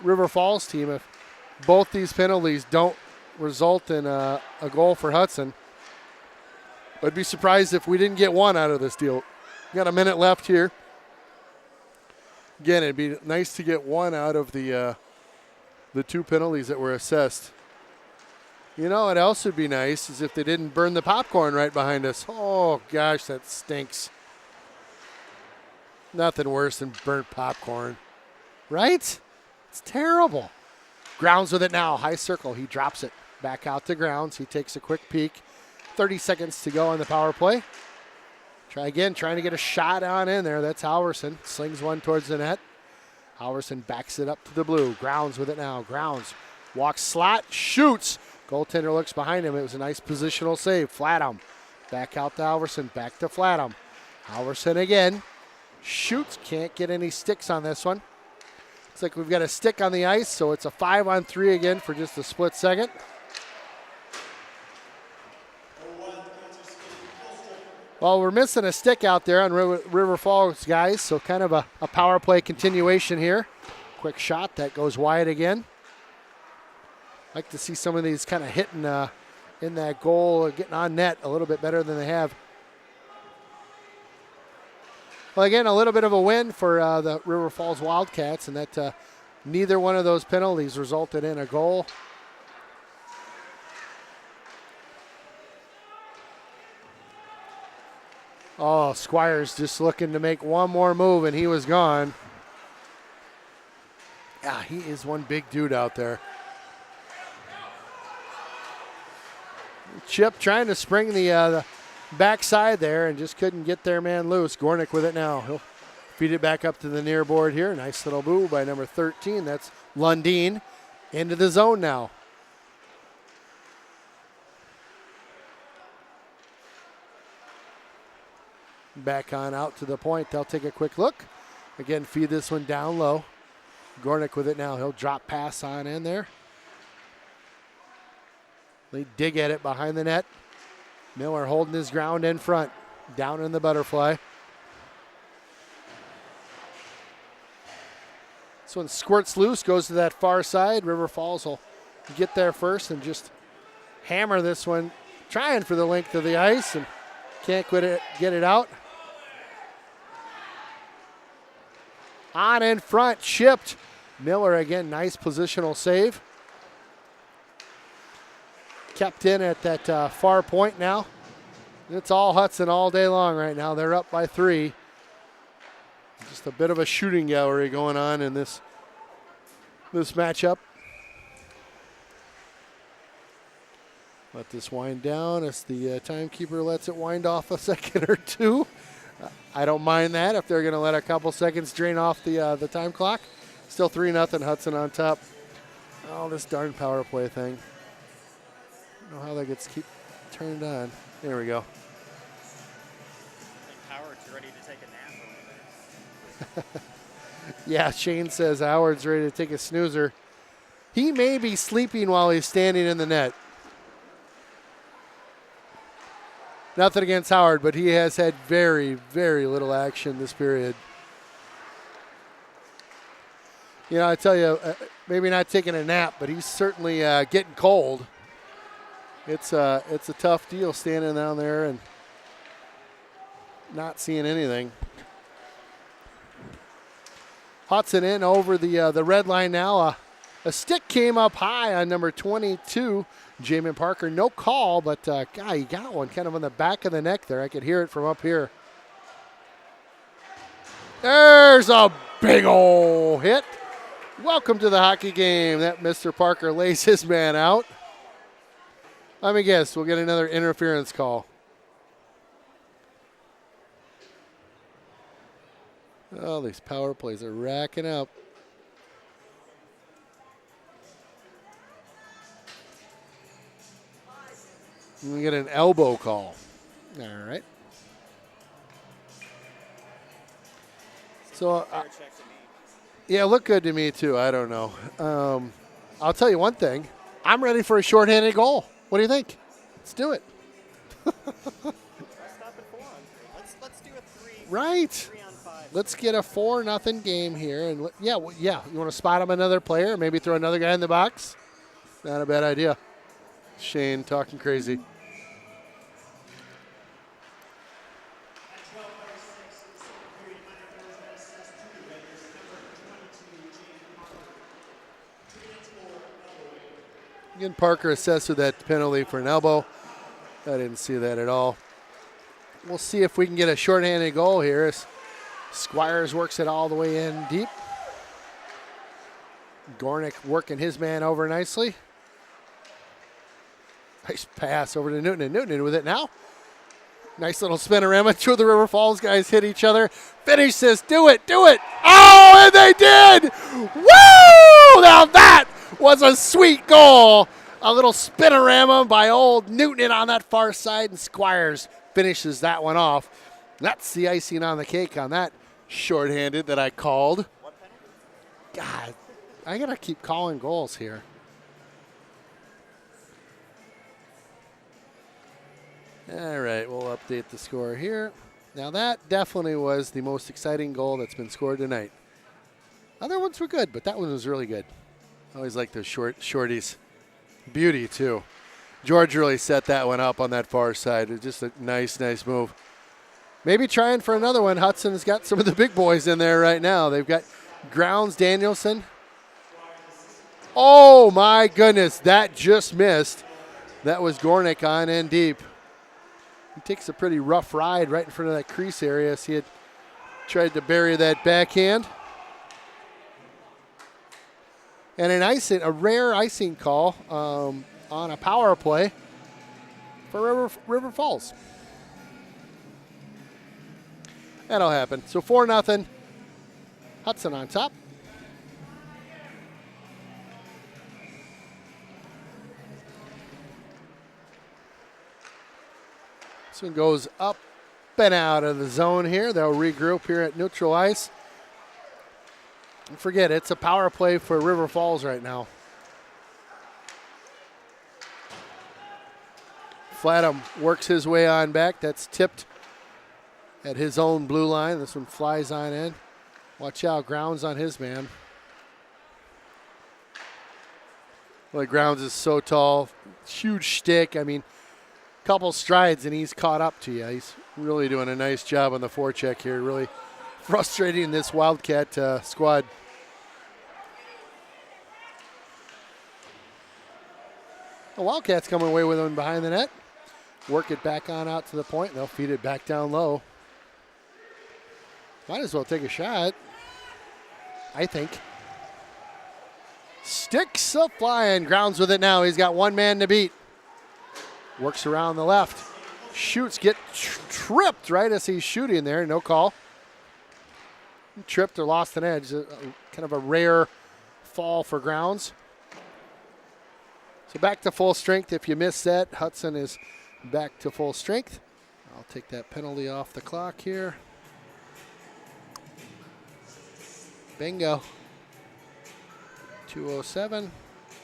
River Falls team if both these penalties don't result in a goal for Hudson. I'd be surprised if we didn't get one out of this deal. Got a minute left here. Again, it'd be nice to get one out of the 2 penalties that were assessed. You know what else would be nice is if they didn't burn the popcorn right behind us. Oh, gosh, that stinks. Nothing worse than burnt popcorn. Right? It's terrible. Grounds with it now. High circle. He drops it back out to grounds. He takes a quick peek. 30 seconds to go on the power play. Try again, trying to get a shot on in there. That's Halverson. Slings one towards the net. Halverson backs it up to the blue. Grounds with it now. Grounds. Walks slot. Shoots. Goaltender looks behind him. It was a nice positional save. Flatham. Back out to Halverson. Back to Flatham. Halverson again. Shoots. Can't get any sticks on this one. Looks like we've got a stick on the ice, so it's a 5-on-3 again for just a split second. Well, we're missing a stick out there on River Falls, guys, so kind of a power play continuation here. Quick shot. That goes wide again. Like to see some of these kind of hitting in that goal, getting on net a little bit better than they have. Well, again, a little bit of a win for the River Falls Wildcats, and that neither one of those penalties resulted in a goal. Oh, Squires just looking to make one more move, and he was gone. Yeah, he is one big dude out there. Chip trying to spring the backside there and just couldn't get their man loose. Gornick with it now. He'll feed it back up to the near board here. Nice little move by number 13. That's Lundeen into the zone now. Back on out to the point. They'll take a quick look. Again, feed this one down low. Gornick with it now. He'll drop pass on in there. They dig at it behind the net. Miller holding his ground in front. Down in the butterfly. This one squirts loose, goes to that far side. River Falls will get there first and just hammer this one. Trying for the length of the ice and can't get it out. On in front, chipped. Miller again, nice positional save. Kept in at that far point now. It's all Hudson all day long right now. They're up by 3. Just a bit of a shooting gallery going on in this matchup. Let this wind down as the timekeeper lets it wind off a second or two. I don't mind that if they're going to let a couple seconds drain off the time clock. Still 3-0 Hudson on top. Oh, this darn power play thing. I don't know how that gets turned on. There we go. I think Howard's ready to take a nap over there. Yeah, Shane says Howard's ready to take a snoozer. He may be sleeping while he's standing in the net. Nothing against Howard, but he has had very, very little action this period. You know, I tell you, maybe not taking a nap, but he's certainly getting cold. It's a tough deal standing down there and not seeing anything. Hudson in over the red line now. A stick came up high on number 22, Jamin Parker. No call, but God, he got one kind of on the back of the neck there. I could hear it from up here. There's a big ol' hit. Welcome to the hockey game. That Mr. Parker lays his man out. Let me guess, we'll get another interference call. Oh, these power plays are racking up. We get an elbow call. All right. So, yeah, looked good to me too. I don't know. I'll tell you one thing. I'm ready for a shorthanded goal. What do you think? Let's do it. Let's do a 3. Right. 3-on-5. Let's get a 4-0 game here, and yeah. You want to spot him another player, maybe throw another guy in the box? Not a bad idea. Shane talking crazy. Again, Parker assessed with that penalty for an elbow. I didn't see that at all. We'll see if we can get a shorthanded goal here as Squires works it all the way in deep. Gornick working his man over nicely. Nice pass over to Newton, and Newton with it now. Nice little spinorama. Two of the River Falls guys hit each other. Finish this. Do it. Do it. Oh, and they did. Woo! Now that was a sweet goal. A little spinorama by old Newton on that far side, and Squires finishes that one off. That's the icing on the cake on that shorthanded that I called. God, I got to keep calling goals here. All right, we'll update the score here. Now that definitely was the most exciting goal that's been scored tonight. Other ones were good, but that one was really good. I always like those shorties. Beauty, too. George really set that one up on that far side. It was just a nice, nice move. Maybe trying for another one. Hudson's got some of the big boys in there right now. They've got Grounds, Danielson. Oh, my goodness. That just missed. That was Gornick on in deep. He takes a pretty rough ride right in front of that crease area as he had tried to bury that backhand. And a rare icing call on a power play for River Falls. That'll happen. So 4-0. Hudson on top. This one goes up and out of the zone here. They'll regroup here at neutral ice. And forget it, it's a power play for River Falls right now. Flatham works his way on back. That's tipped at his own blue line. This one flies on in. Watch out, Grounds on his man. Well, Grounds is so tall. Huge stick. I mean, couple strides and he's caught up to you. He's really doing a nice job on the forecheck here. Really frustrating this Wildcat squad. The Wildcats coming away with him behind the net. Work it back on out to the point. They'll feed it back down low. Might as well take a shot, I think. Sticks a flying. Grounds with it now. He's got one man to beat. Works around the left. Shoots, get tripped right as he's shooting there. No call. Tripped or lost an edge. Kind of a rare fall for Grounds. So back to full strength. If you missed that, Hudson is back to full strength. I'll take that penalty off the clock here. Bingo. 2:07.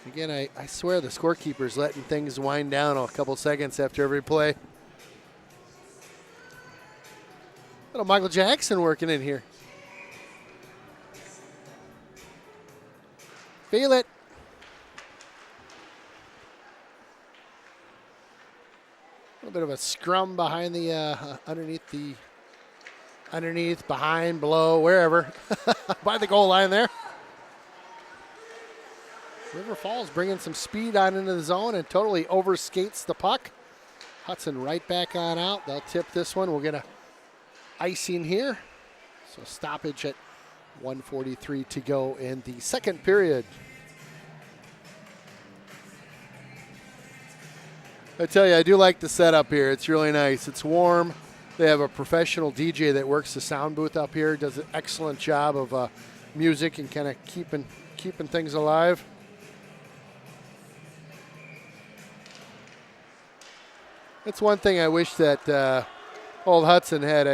Again, I swear the scorekeeper's letting things wind down a couple seconds after every play. Little Michael Jackson working in here. Feel it. A little bit of a scrum behind the, underneath, behind, below, wherever. By the goal line there. River Falls bringing some speed on into the zone and totally overskates the puck. Hudson right back on out. They'll tip this one. We'll get a icing here. So stoppage at 1:43 to go in the second period. I tell you, I do like the setup here. It's really nice. It's warm. They have a professional DJ that works the sound booth up here. Does an excellent job of music and kind of keeping things alive. It's one thing I wish that old Hudson had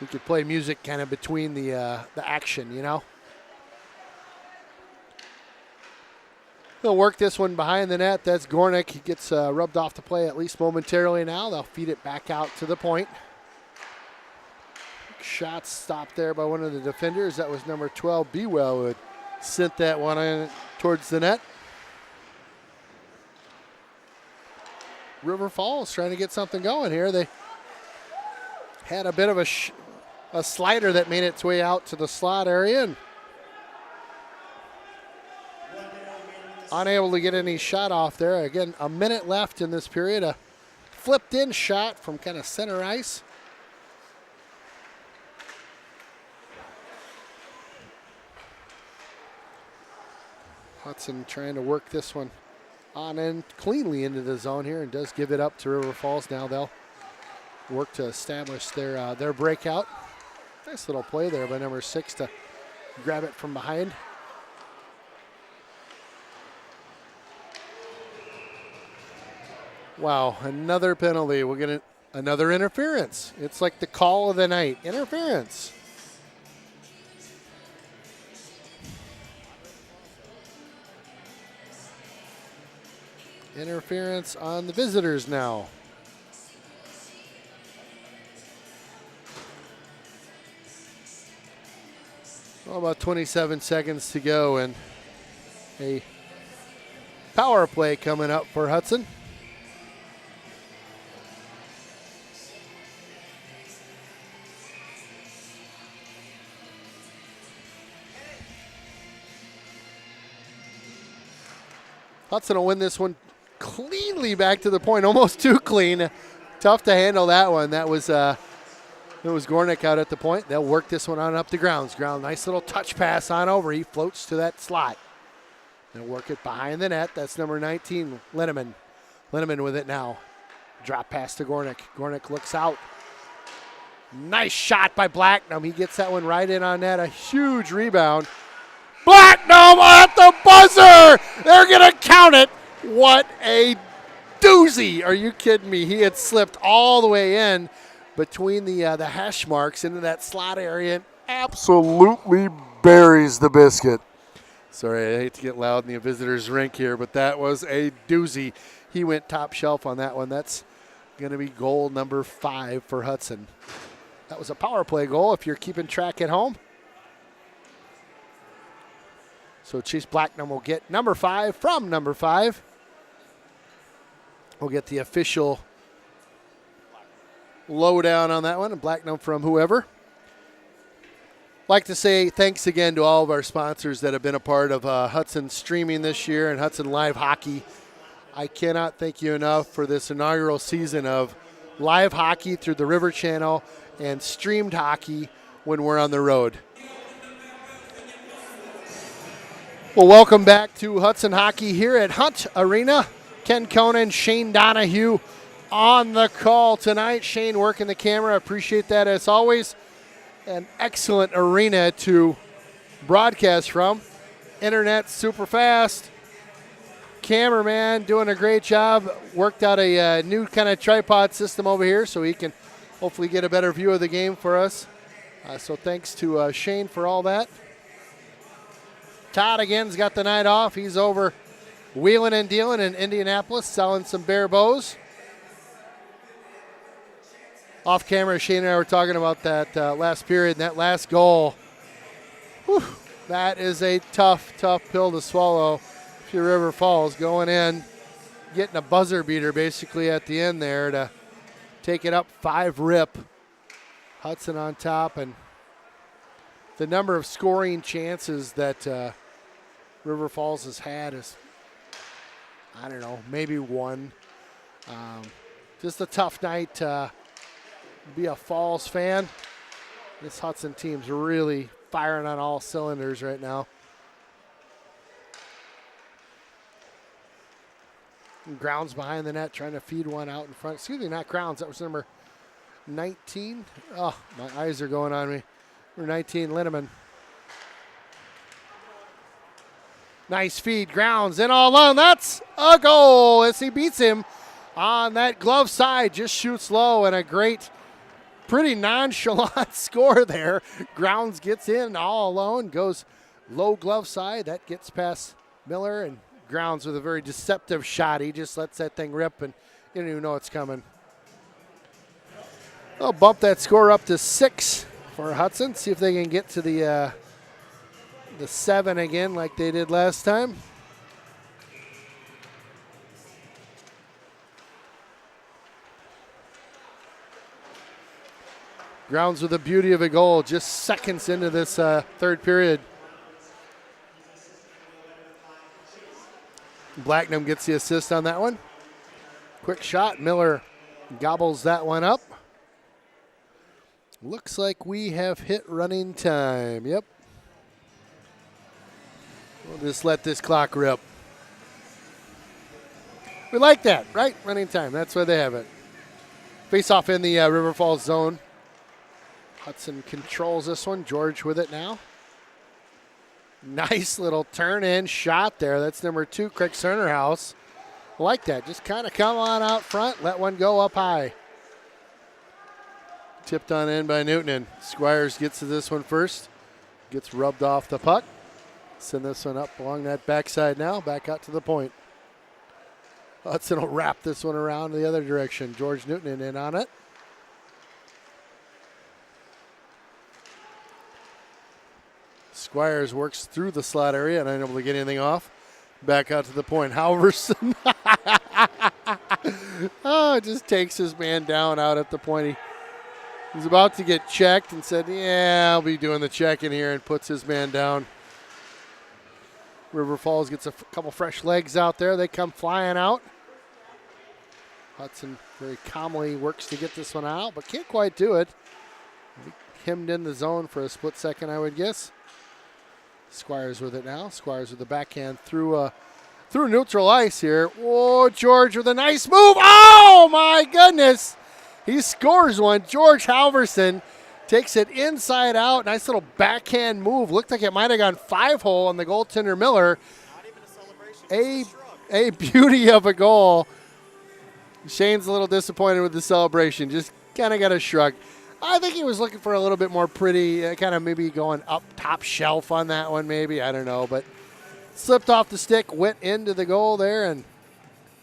we could play music kind of between the action, you know. They'll work this one behind the net. That's Gornick. He gets rubbed off the play at least momentarily now. They'll feed it back out to the point. Shot stopped there by one of the defenders. That was number 12, Bewell, who had sent that one in towards the net. River Falls trying to get something going here. They had a bit of a slider that made its way out to the slot area. And unable to get any shot off there. Again, a minute left in this period. A flipped in shot from kind of center ice. Hudson trying to work this one on in cleanly into the zone here and does give it up to River Falls. Now they'll work to establish their breakout. Nice little play there by number 6 to grab it from behind. Wow, another penalty. We're getting another interference. It's like the call of the night. Interference. Interference on the visitors now. Well, about 27 seconds to go and a power play coming up for Hudson. Hudson will win this one cleanly back to the point, almost too clean. Tough to handle that one. That was Gornick out at the point. They'll work this one on up the grounds. Nice little touch pass on over. He floats to that slot. They'll work it behind the net. That's number 19, Linneman. Linneman with it now. Drop pass to Gornick. Gornick looks out. Nice shot by Blacknum. He gets that one right in on net. A huge rebound. Blacknum at the buzzer. They're going to count it. What a doozy. Are you kidding me? He had slipped all the way in between the hash marks into that slot area and absolutely buries the biscuit. Sorry, I hate to get loud in the visitors' rink here, but that was a doozy. He went top shelf on that one. That's going to be goal number 5 for Hudson. That was a power play goal if you're keeping track at home. So Chase Blacknum will get number 5 from number 5. We'll get the official lowdown on that one, and Blacknum from whoever. Like to say thanks again to all of our sponsors that have been a part of Hudson streaming this year and Hudson Live Hockey. I cannot thank you enough for this inaugural season of live hockey through the River Channel and streamed hockey when we're on the road. Well, welcome back to Hudson Hockey here at Hunt Arena. Ken Conan, Shane Donahue on the call tonight. Shane working the camera. Appreciate that as always. An excellent arena to broadcast from. Internet super fast. Cameraman doing a great job. Worked out a new kind of tripod system over here so he can hopefully get a better view of the game for us. So thanks to Shane for all that. Todd again's got the night off. He's over wheeling and dealing in Indianapolis, selling some bare bows. Off camera, Shane and I were talking about that last period and that last goal. Whew, that is a tough pill to swallow if you're River Falls, going in, getting a buzzer beater basically at the end there to take it up 5-rip. Hudson on top, and the number of scoring chances that River Falls has had is, I don't know, maybe one. Just a tough night to be a Falls fan. This Hudson team's really firing on all cylinders right now. And Grounds behind the net trying to feed one out in front. Excuse me, not Grounds. That was number 19. Oh, my eyes are going on me. Number 19, Linneman. Nice feed. Grounds in all alone. That's a goal as he beats him on that glove side. Just shoots low, and a great, pretty nonchalant score there. Grounds gets in all alone, goes low glove side. That gets past Miller, and Grounds with a very deceptive shot. He just lets that thing rip, and you don't even know it's coming. They'll bump that score up to 6 for Hudson. See if they can get to the 7 again like they did last time. Grounds with the beauty of a goal just seconds into this third period. Blacknam gets the assist on that one. Quick shot. Miller gobbles that one up. Looks like we have hit running time. Yep. We'll just let this clock rip. We like that, right? Running time. That's why they have it. Face off in the River Falls zone. Hudson controls this one. George with it now. Nice little turn in shot there. That's number 2, Craig Cernerhouse. Like that. Just kind of come on out front. Let one go up high. Tipped on in by Newton. Squires gets to this one first. Gets rubbed off the puck. Send this one up along that backside now. Back out to the point. Hudson will wrap this one around the other direction. George Newton in on it. Squires works through the slot area and unable to get anything off. Back out to the point. Halverson. Just takes his man down out at the point. He's about to get checked and said, yeah, I'll be doing the check in here, and puts his man down. River Falls gets a couple fresh legs out there. They come flying out. Hudson very calmly works to get this one out, but can't quite do it. Hemmed in the zone for a split second, I would guess. Squires with it now. Squires with the backhand through neutral ice here. Whoa, George with a nice move. Oh, my goodness. He scores one. George Halverson takes it inside out. Nice little backhand move. Looked like it might have gone 5-hole on the goaltender Miller. Not even a celebration. A beauty of a goal. Shane's a little disappointed with the celebration. Just kind of got a shrug. I think he was looking for a little bit more pretty, kind of maybe going up top shelf on that one maybe. I don't know. But slipped off the stick, went into the goal there. And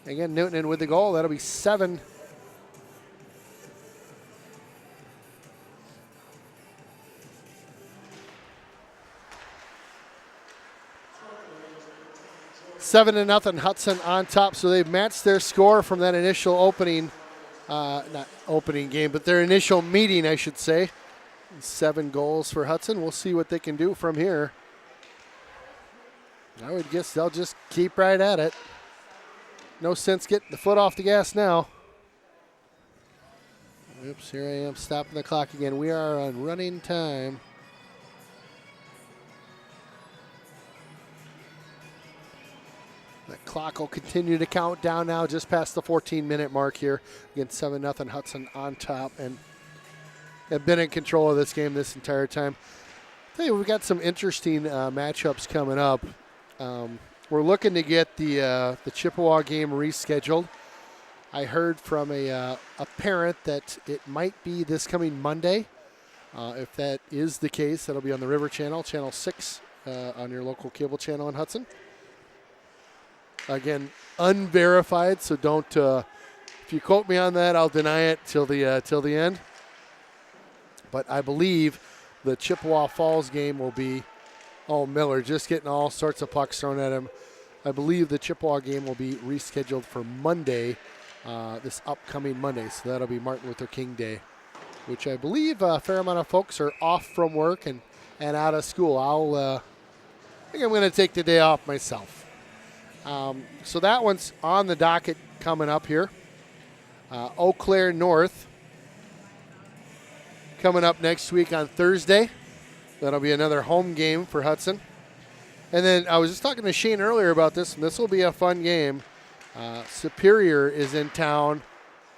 again, Newton with the goal. That'll be 7. Seven to nothing, Hudson on top. So they've matched their score from that initial opening, not opening game, but their initial meeting, I should say. 7 goals for Hudson. We'll see what they can do from here. I would guess they'll just keep right at it. No sense getting the foot off the gas now. Oops, here I am stopping the clock again. We are on running time. The clock will continue to count down now, just past the 14-minute mark here. Again, 7-0 Hudson on top, and have been in control of this game this entire time. Tell you, we've got some interesting matchups coming up. We're looking to get the Chippewa game rescheduled. I heard from a parent that it might be this coming Monday. If that is the case, that'll be on the River Channel, Channel 6, on your local cable channel in Hudson. Again, unverified, so don't. If you quote me on that, I'll deny it till the end. But I believe the Chippewa Falls game will be. Oh, Miller just getting all sorts of pucks thrown at him. I believe the Chippewa game will be rescheduled for Monday, this upcoming Monday. So that'll be Martin Luther King Day, which I believe a fair amount of folks are off from work and out of school. I think I'm going to take the day off myself. So that one's on the docket coming up here. Eau Claire North coming up next week on Thursday. That'll be another home game for Hudson. And then I was just talking to Shane earlier about this, and this will be a fun game. Superior is in town.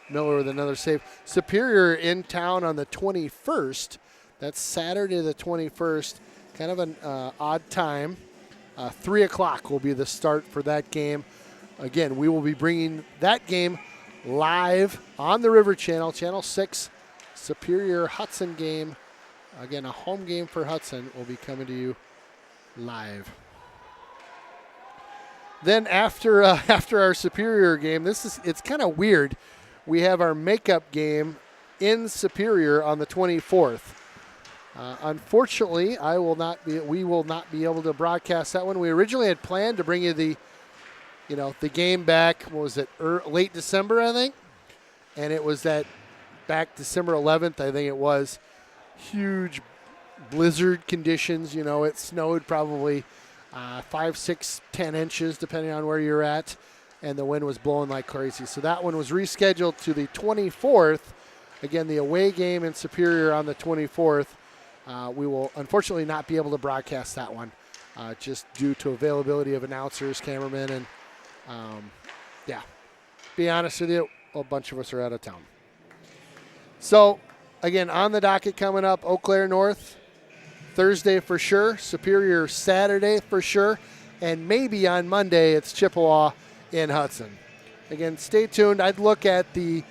Miller with another save. Superior in town on the 21st. That's Saturday the 21st. Kind of an odd time. 3 o'clock will be the start for that game. Again, we will be bringing that game live on the River Channel, Channel 6, Superior Hudson game. Again, a home game for Hudson will be coming to you live. Then after our Superior game, it's kind of weird. We have our makeup game in Superior on the 24th. Unfortunately, we will not be able to broadcast that one. We originally had planned to bring you the game back. What was it? Late December, I think, and it was that back December 11th, I think it was. Huge blizzard conditions. It snowed probably 5, 6, 10 inches, depending on where you're at, and the wind was blowing like crazy. So that one was rescheduled to the 24th. Again, the away game in Superior on the 24th. We will unfortunately not be able to broadcast that one just due to availability of announcers, cameramen, and be honest with you, a bunch of us are out of town. So, again, on the docket coming up, Eau Claire North, Thursday for sure, Superior Saturday for sure, and maybe on Monday it's Chippewa in Hudson. Again, stay tuned. I'd look at the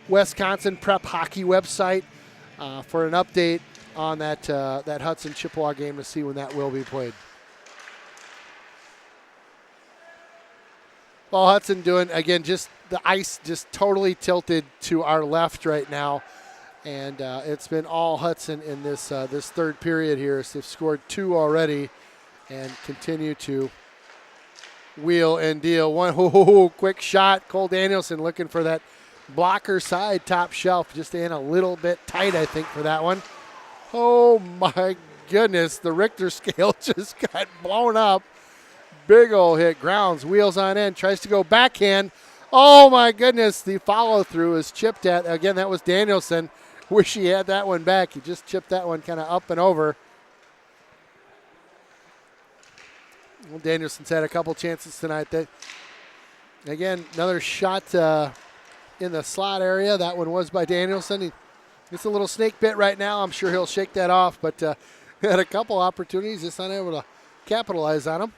Wisconsin Prep Hockey website for an update on that Hudson Chippewa game to see when that will be played. Well, Hudson doing, again, just the ice just totally tilted to our left right now. And it's been all Hudson in this third period here. So they've scored 2 already and continue to wheel and deal. One quick shot. Cole Danielson looking for that blocker side top shelf. Just in a little bit tight, I think, for that one. Oh, my goodness. The Richter scale just got blown up. Big old hit. Grounds, wheels on end. Tries to go backhand. Oh, my goodness. The follow-through is chipped at. Again, that was Danielson. Wish he had that one back. He just chipped that one kind of up and over. Well, Danielson's had a couple chances tonight. Again, another shot in the slot area. That one was by Danielson. It's a little snake bit right now. I'm sure he'll shake that off, but had a couple opportunities, just unable to capitalize on them.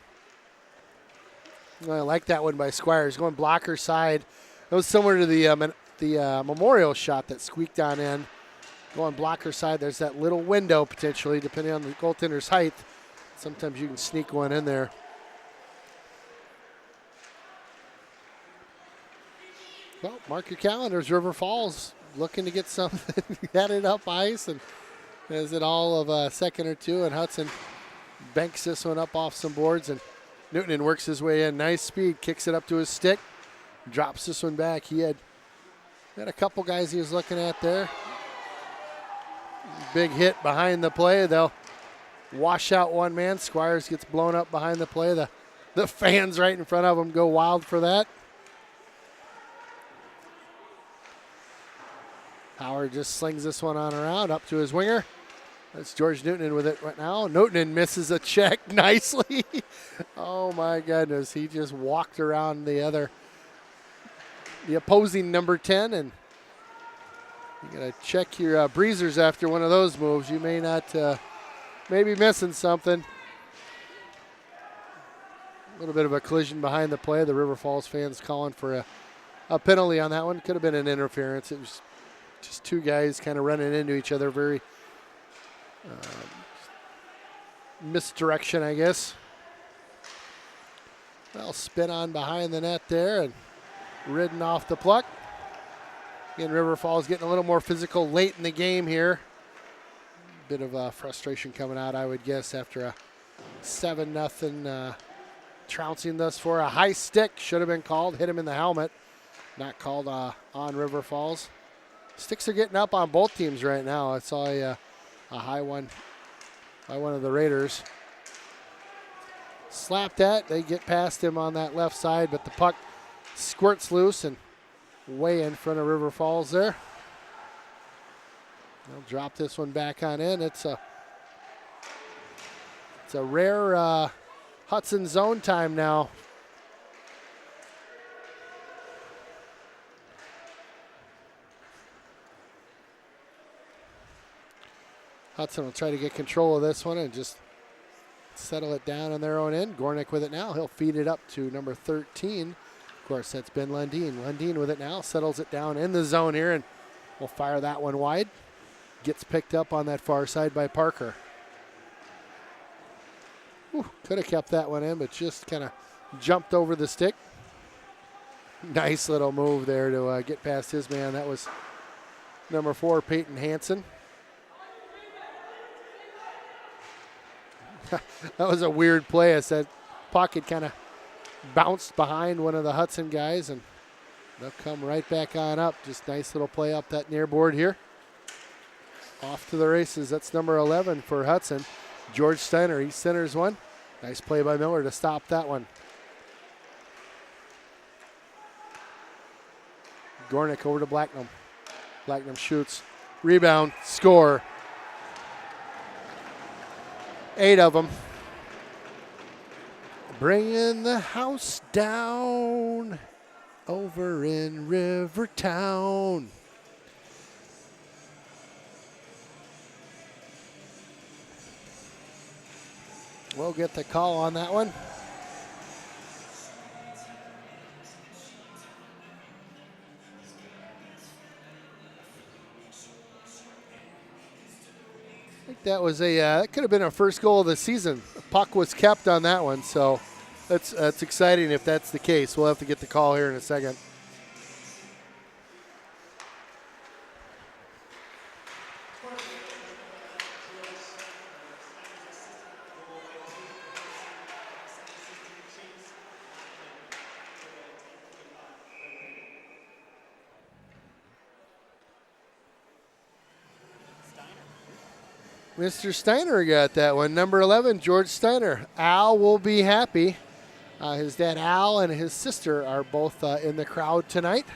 I like that one by Squires, going blocker side. It was similar to the Memorial shot that squeaked on in. Going blocker side, there's that little window potentially, depending on the goaltender's height. Sometimes you can sneak one in there. Well, mark your calendars. River Falls looking to get something headed up ice, and is it all of a second or two, and Hudson banks this one up off some boards, and Newton works his way in. Nice speed, kicks it up to his stick, drops this one back. He had a couple guys he was looking at there. Big hit behind the play. They'll wash out one man. Squires gets blown up behind the play. The fans right in front of him go wild for that. Howard just slings this one on around up to his winger. That's George Newton with it right now. Newton misses a check nicely. Oh my goodness. He just walked around the opposing number 10, and you got to check your breezers after one of those moves. You may not, maybe missing something. A little bit of a collision behind the play. The River Falls fans calling for a penalty on that one. Could have been an interference. It was just two guys kind of running into each other. Very misdirection, I guess. Well, spin on behind the net there and ridden off the puck. Again, River Falls getting a little more physical late in the game here. Bit of frustration coming out, I would guess, after a 7-0 trouncing thus far. A high stick should have been called. Hit him in the helmet. Not called on River Falls. Sticks are getting up on both teams right now. I saw a high one by one of the Raiders. Slapped at. They get past him on that left side, but the puck squirts loose and way in front of River Falls there. They'll drop this one back on in. It's a rare Hudson zone time now. Hudson will try to get control of this one and just settle it down on their own end. Gornick with it now. He'll feed it up to number 13. Of course, that's Ben Lundeen. Lundeen with it now. Settles it down in the zone here, and we'll fire that one wide. Gets picked up on that far side by Parker. Could have kept that one in, but just kind of jumped over the stick. Nice little move there to get past his man. That was number 4, Peyton Hansen. That was a weird play as that puck had kind of bounced behind one of the Hudson guys, and they'll come right back on up. Just nice little play up that near board here. Off to the races. That's number 11 for Hudson. George Steiner, he centers one. Nice play by Miller to stop that one. Gornick over to Blacknam. Blacknam shoots. Rebound. Score. 8 of them. Bringing the house down over in Rivertown. We'll get the call on that one. I think that was that could have been our first goal of the season. The puck was kept on that one, so that's exciting if that's the case. We'll have to get the call here in a second. Mr. Steiner got that one. Number 11, George Steiner. Al will be happy. His dad, Al, and his sister are both in the crowd tonight.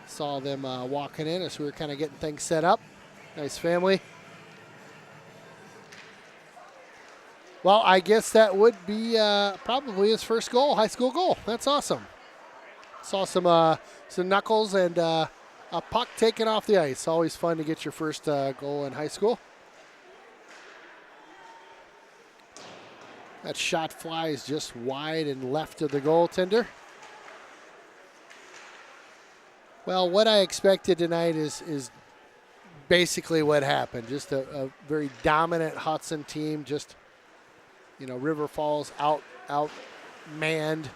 Saw them walking in as we were kind of getting things set up. Nice family. Well, I guess that would be probably his first goal, high school goal. That's awesome. Saw some knuckles and a puck taken off the ice. Always fun to get your first goal in high school. That shot flies just wide and left of the goaltender. Well, what I expected tonight is basically what happened. Just a very dominant Hudson team. Just, River Falls out-manned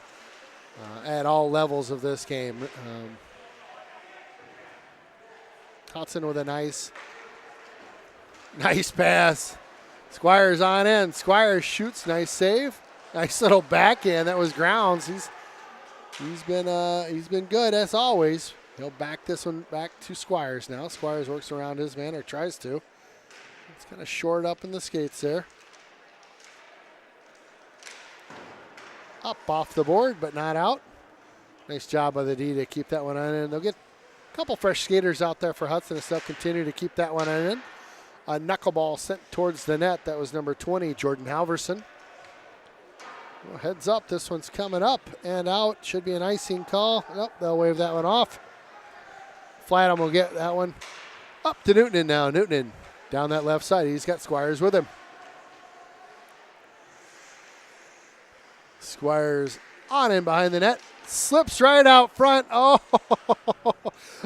at all levels of this game. Hudson with a nice pass. Squires on in. Squires shoots. Nice save. Nice little backhand. That was grounds. He's been good as always. He'll back this one back to Squires now. Squires works around his man, or tries to. It's kind of short up in the skates there. Up off the board, but not out. Nice job by the D to keep that one on in. They'll get a couple fresh skaters out there for Hudson to still continue to keep that one on in. A knuckleball sent towards the net. That was number 20, Jordan Halverson. Well, heads up, this one's coming up and out. Should be an icing call. Nope, they'll wave that one off. Flatham will get that one up to Newtonen now. Newtonen down that left side. He's got Squires with him. Squires on in behind the net. Slips right out front. Oh,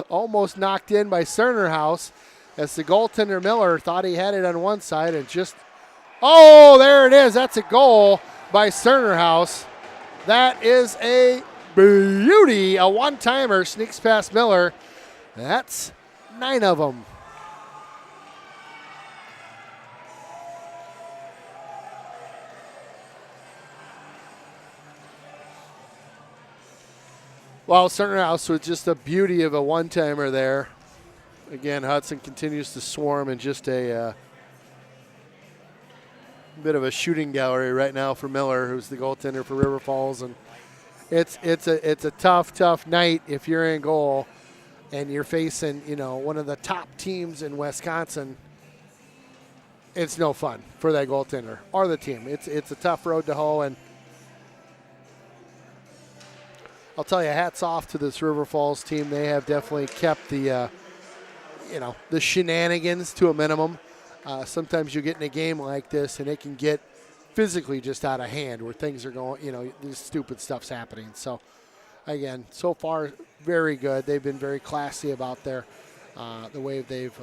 almost knocked in by Cernerhouse. As the goaltender Miller thought he had it on one side and just, oh, there it is. That's a goal by Cernerhouse. That is a beauty. A one-timer sneaks past Miller. That's 9 of them. Well, Cernerhouse was just a beauty of a one-timer there. Again, Hudson continues to swarm in just a bit of a shooting gallery right now for Miller, who's the goaltender for River Falls, and it's a tough night if you're in goal and you're facing one of the top teams in Wisconsin. It's no fun for that goaltender or the team. It's a tough road to hoe, and I'll tell you, hats off to this River Falls team. They have definitely kept the the shenanigans to a minimum. Sometimes you get in a game like this and it can get physically just out of hand where things are going, this stupid stuff's happening. So, again, so far, very good. They've been very classy about the way they've,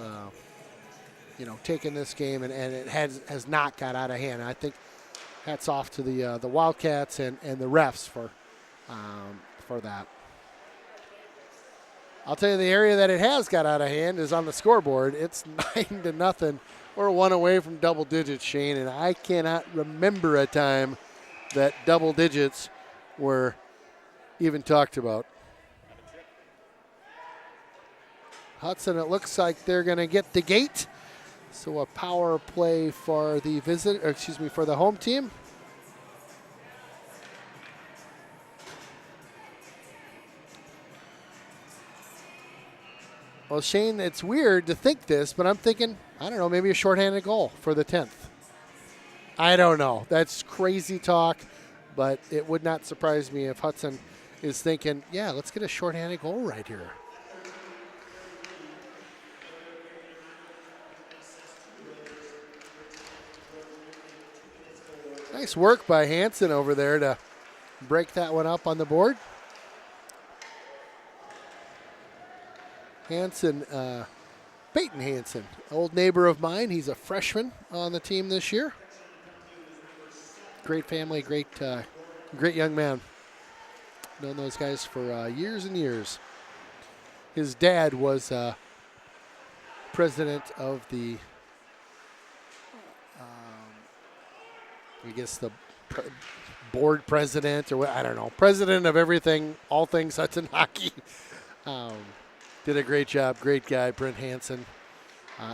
taken this game, and it has not got out of hand. I think hats off to the Wildcats and the refs for that. I'll tell you, the area that it has got out of hand is on the scoreboard. It's 9-0. We're one away from double digits, Shane, and I cannot remember a time that double digits were even talked about. Hudson, it looks like they're going to get the gate. So a power play for the for the home team. Well, Shane, it's weird to think this, but I'm thinking, I don't know, maybe a shorthanded goal for the 10th. I don't know. That's crazy talk, but it would not surprise me if Hudson is thinking, yeah, let's get a shorthanded goal right here. Nice work by Hanson over there to break that one up on the board. Hanson, Peyton Hanson, old neighbor of mine. He's a freshman on the team this year. Great family, great young man. Known those guys for years and years. His dad was president of the, I guess the board president or what, I don't know, president of everything, all things Hudson hockey. Did a great job, great guy, Brent Hanson.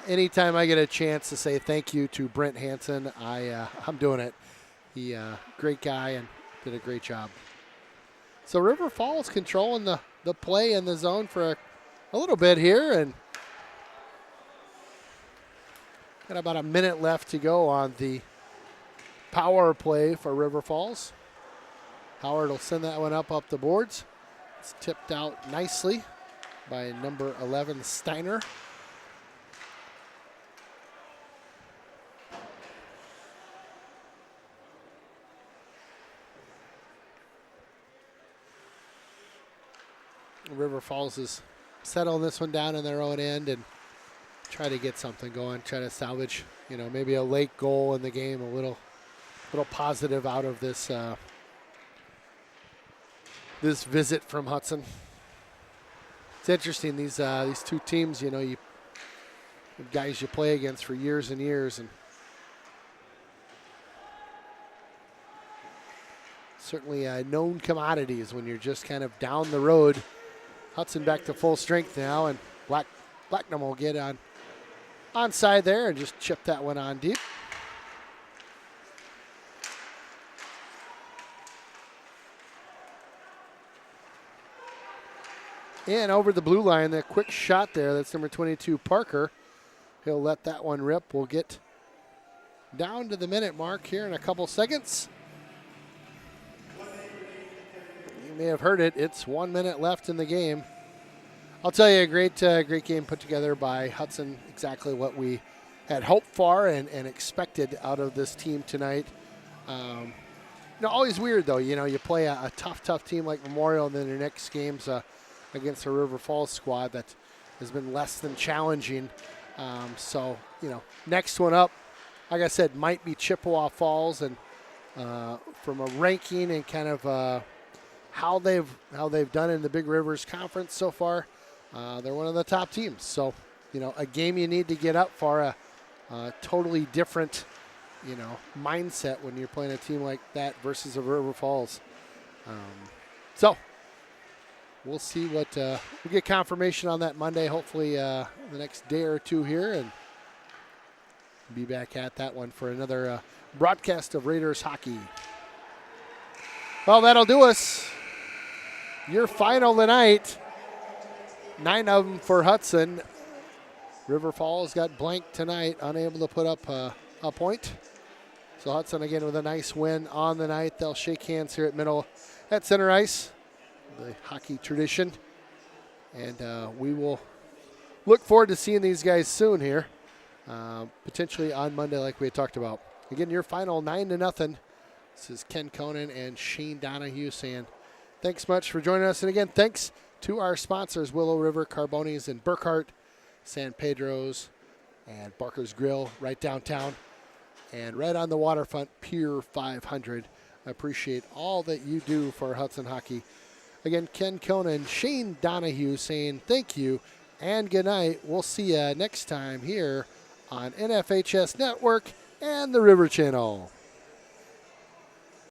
Anytime I get a chance to say thank you to Brent Hanson, I'm doing it. He great guy and did a great job. So River Falls controlling the play in the zone for a little bit here, and got about a minute left to go on the power play for River Falls. Howard will send that one up the boards. It's tipped out nicely by number 11, Steiner. River Falls is settling this one down in their own end and try to get something going, try to salvage, maybe a late goal in the game, a little positive out of this this visit from Hudson. It's interesting, these two teams, you guys you play against for years and years, and certainly known commodities when you're just kind of down the road. Hudson back to full strength now, and Blacknam will get onside there and just chip that one on deep. And over the blue line, that quick shot there, that's number 22, Parker. He'll let that one rip. We'll get down to the minute mark here in a couple seconds. You may have heard it. It's 1 minute left in the game. I'll tell you, a great game put together by Hudson. Exactly what we had hoped for and expected out of this team tonight. Always weird, though. You play a tough team like Memorial, and then your next game's against a River Falls squad that has been less than challenging. So, next one up, like I said, might be Chippewa Falls, and from a ranking and kind of how they've done in the Big Rivers Conference so far, they're one of the top teams. So, a game you need to get up for, a totally different, mindset when you're playing a team like that versus a River Falls. So we'll see what we'll get confirmation on that Monday, hopefully the next day or two here, and be back at that one for another broadcast of Raiders hockey. Well, that'll do us. Your final tonight, 9 of them for Hudson. River Falls got blanked tonight, unable to put up a point. So Hudson again with a nice win on the night. They'll shake hands here at center ice, the hockey tradition. And we will look forward to seeing these guys soon here, potentially on Monday like we had talked about. Again, your final 9-0. This is Ken Conan and Shane Donahue saying thanks much for joining us. And again, thanks to our sponsors, Willow River, Carbonis, and Burkhart, San Pedro's, and Barker's Grill right downtown. And right on the waterfront, Pier 500. I appreciate all that you do for Hudson hockey. Again, Ken Conan, Shane Donahue saying thank you and good night. We'll see you next time here on NFHS Network and the River Channel.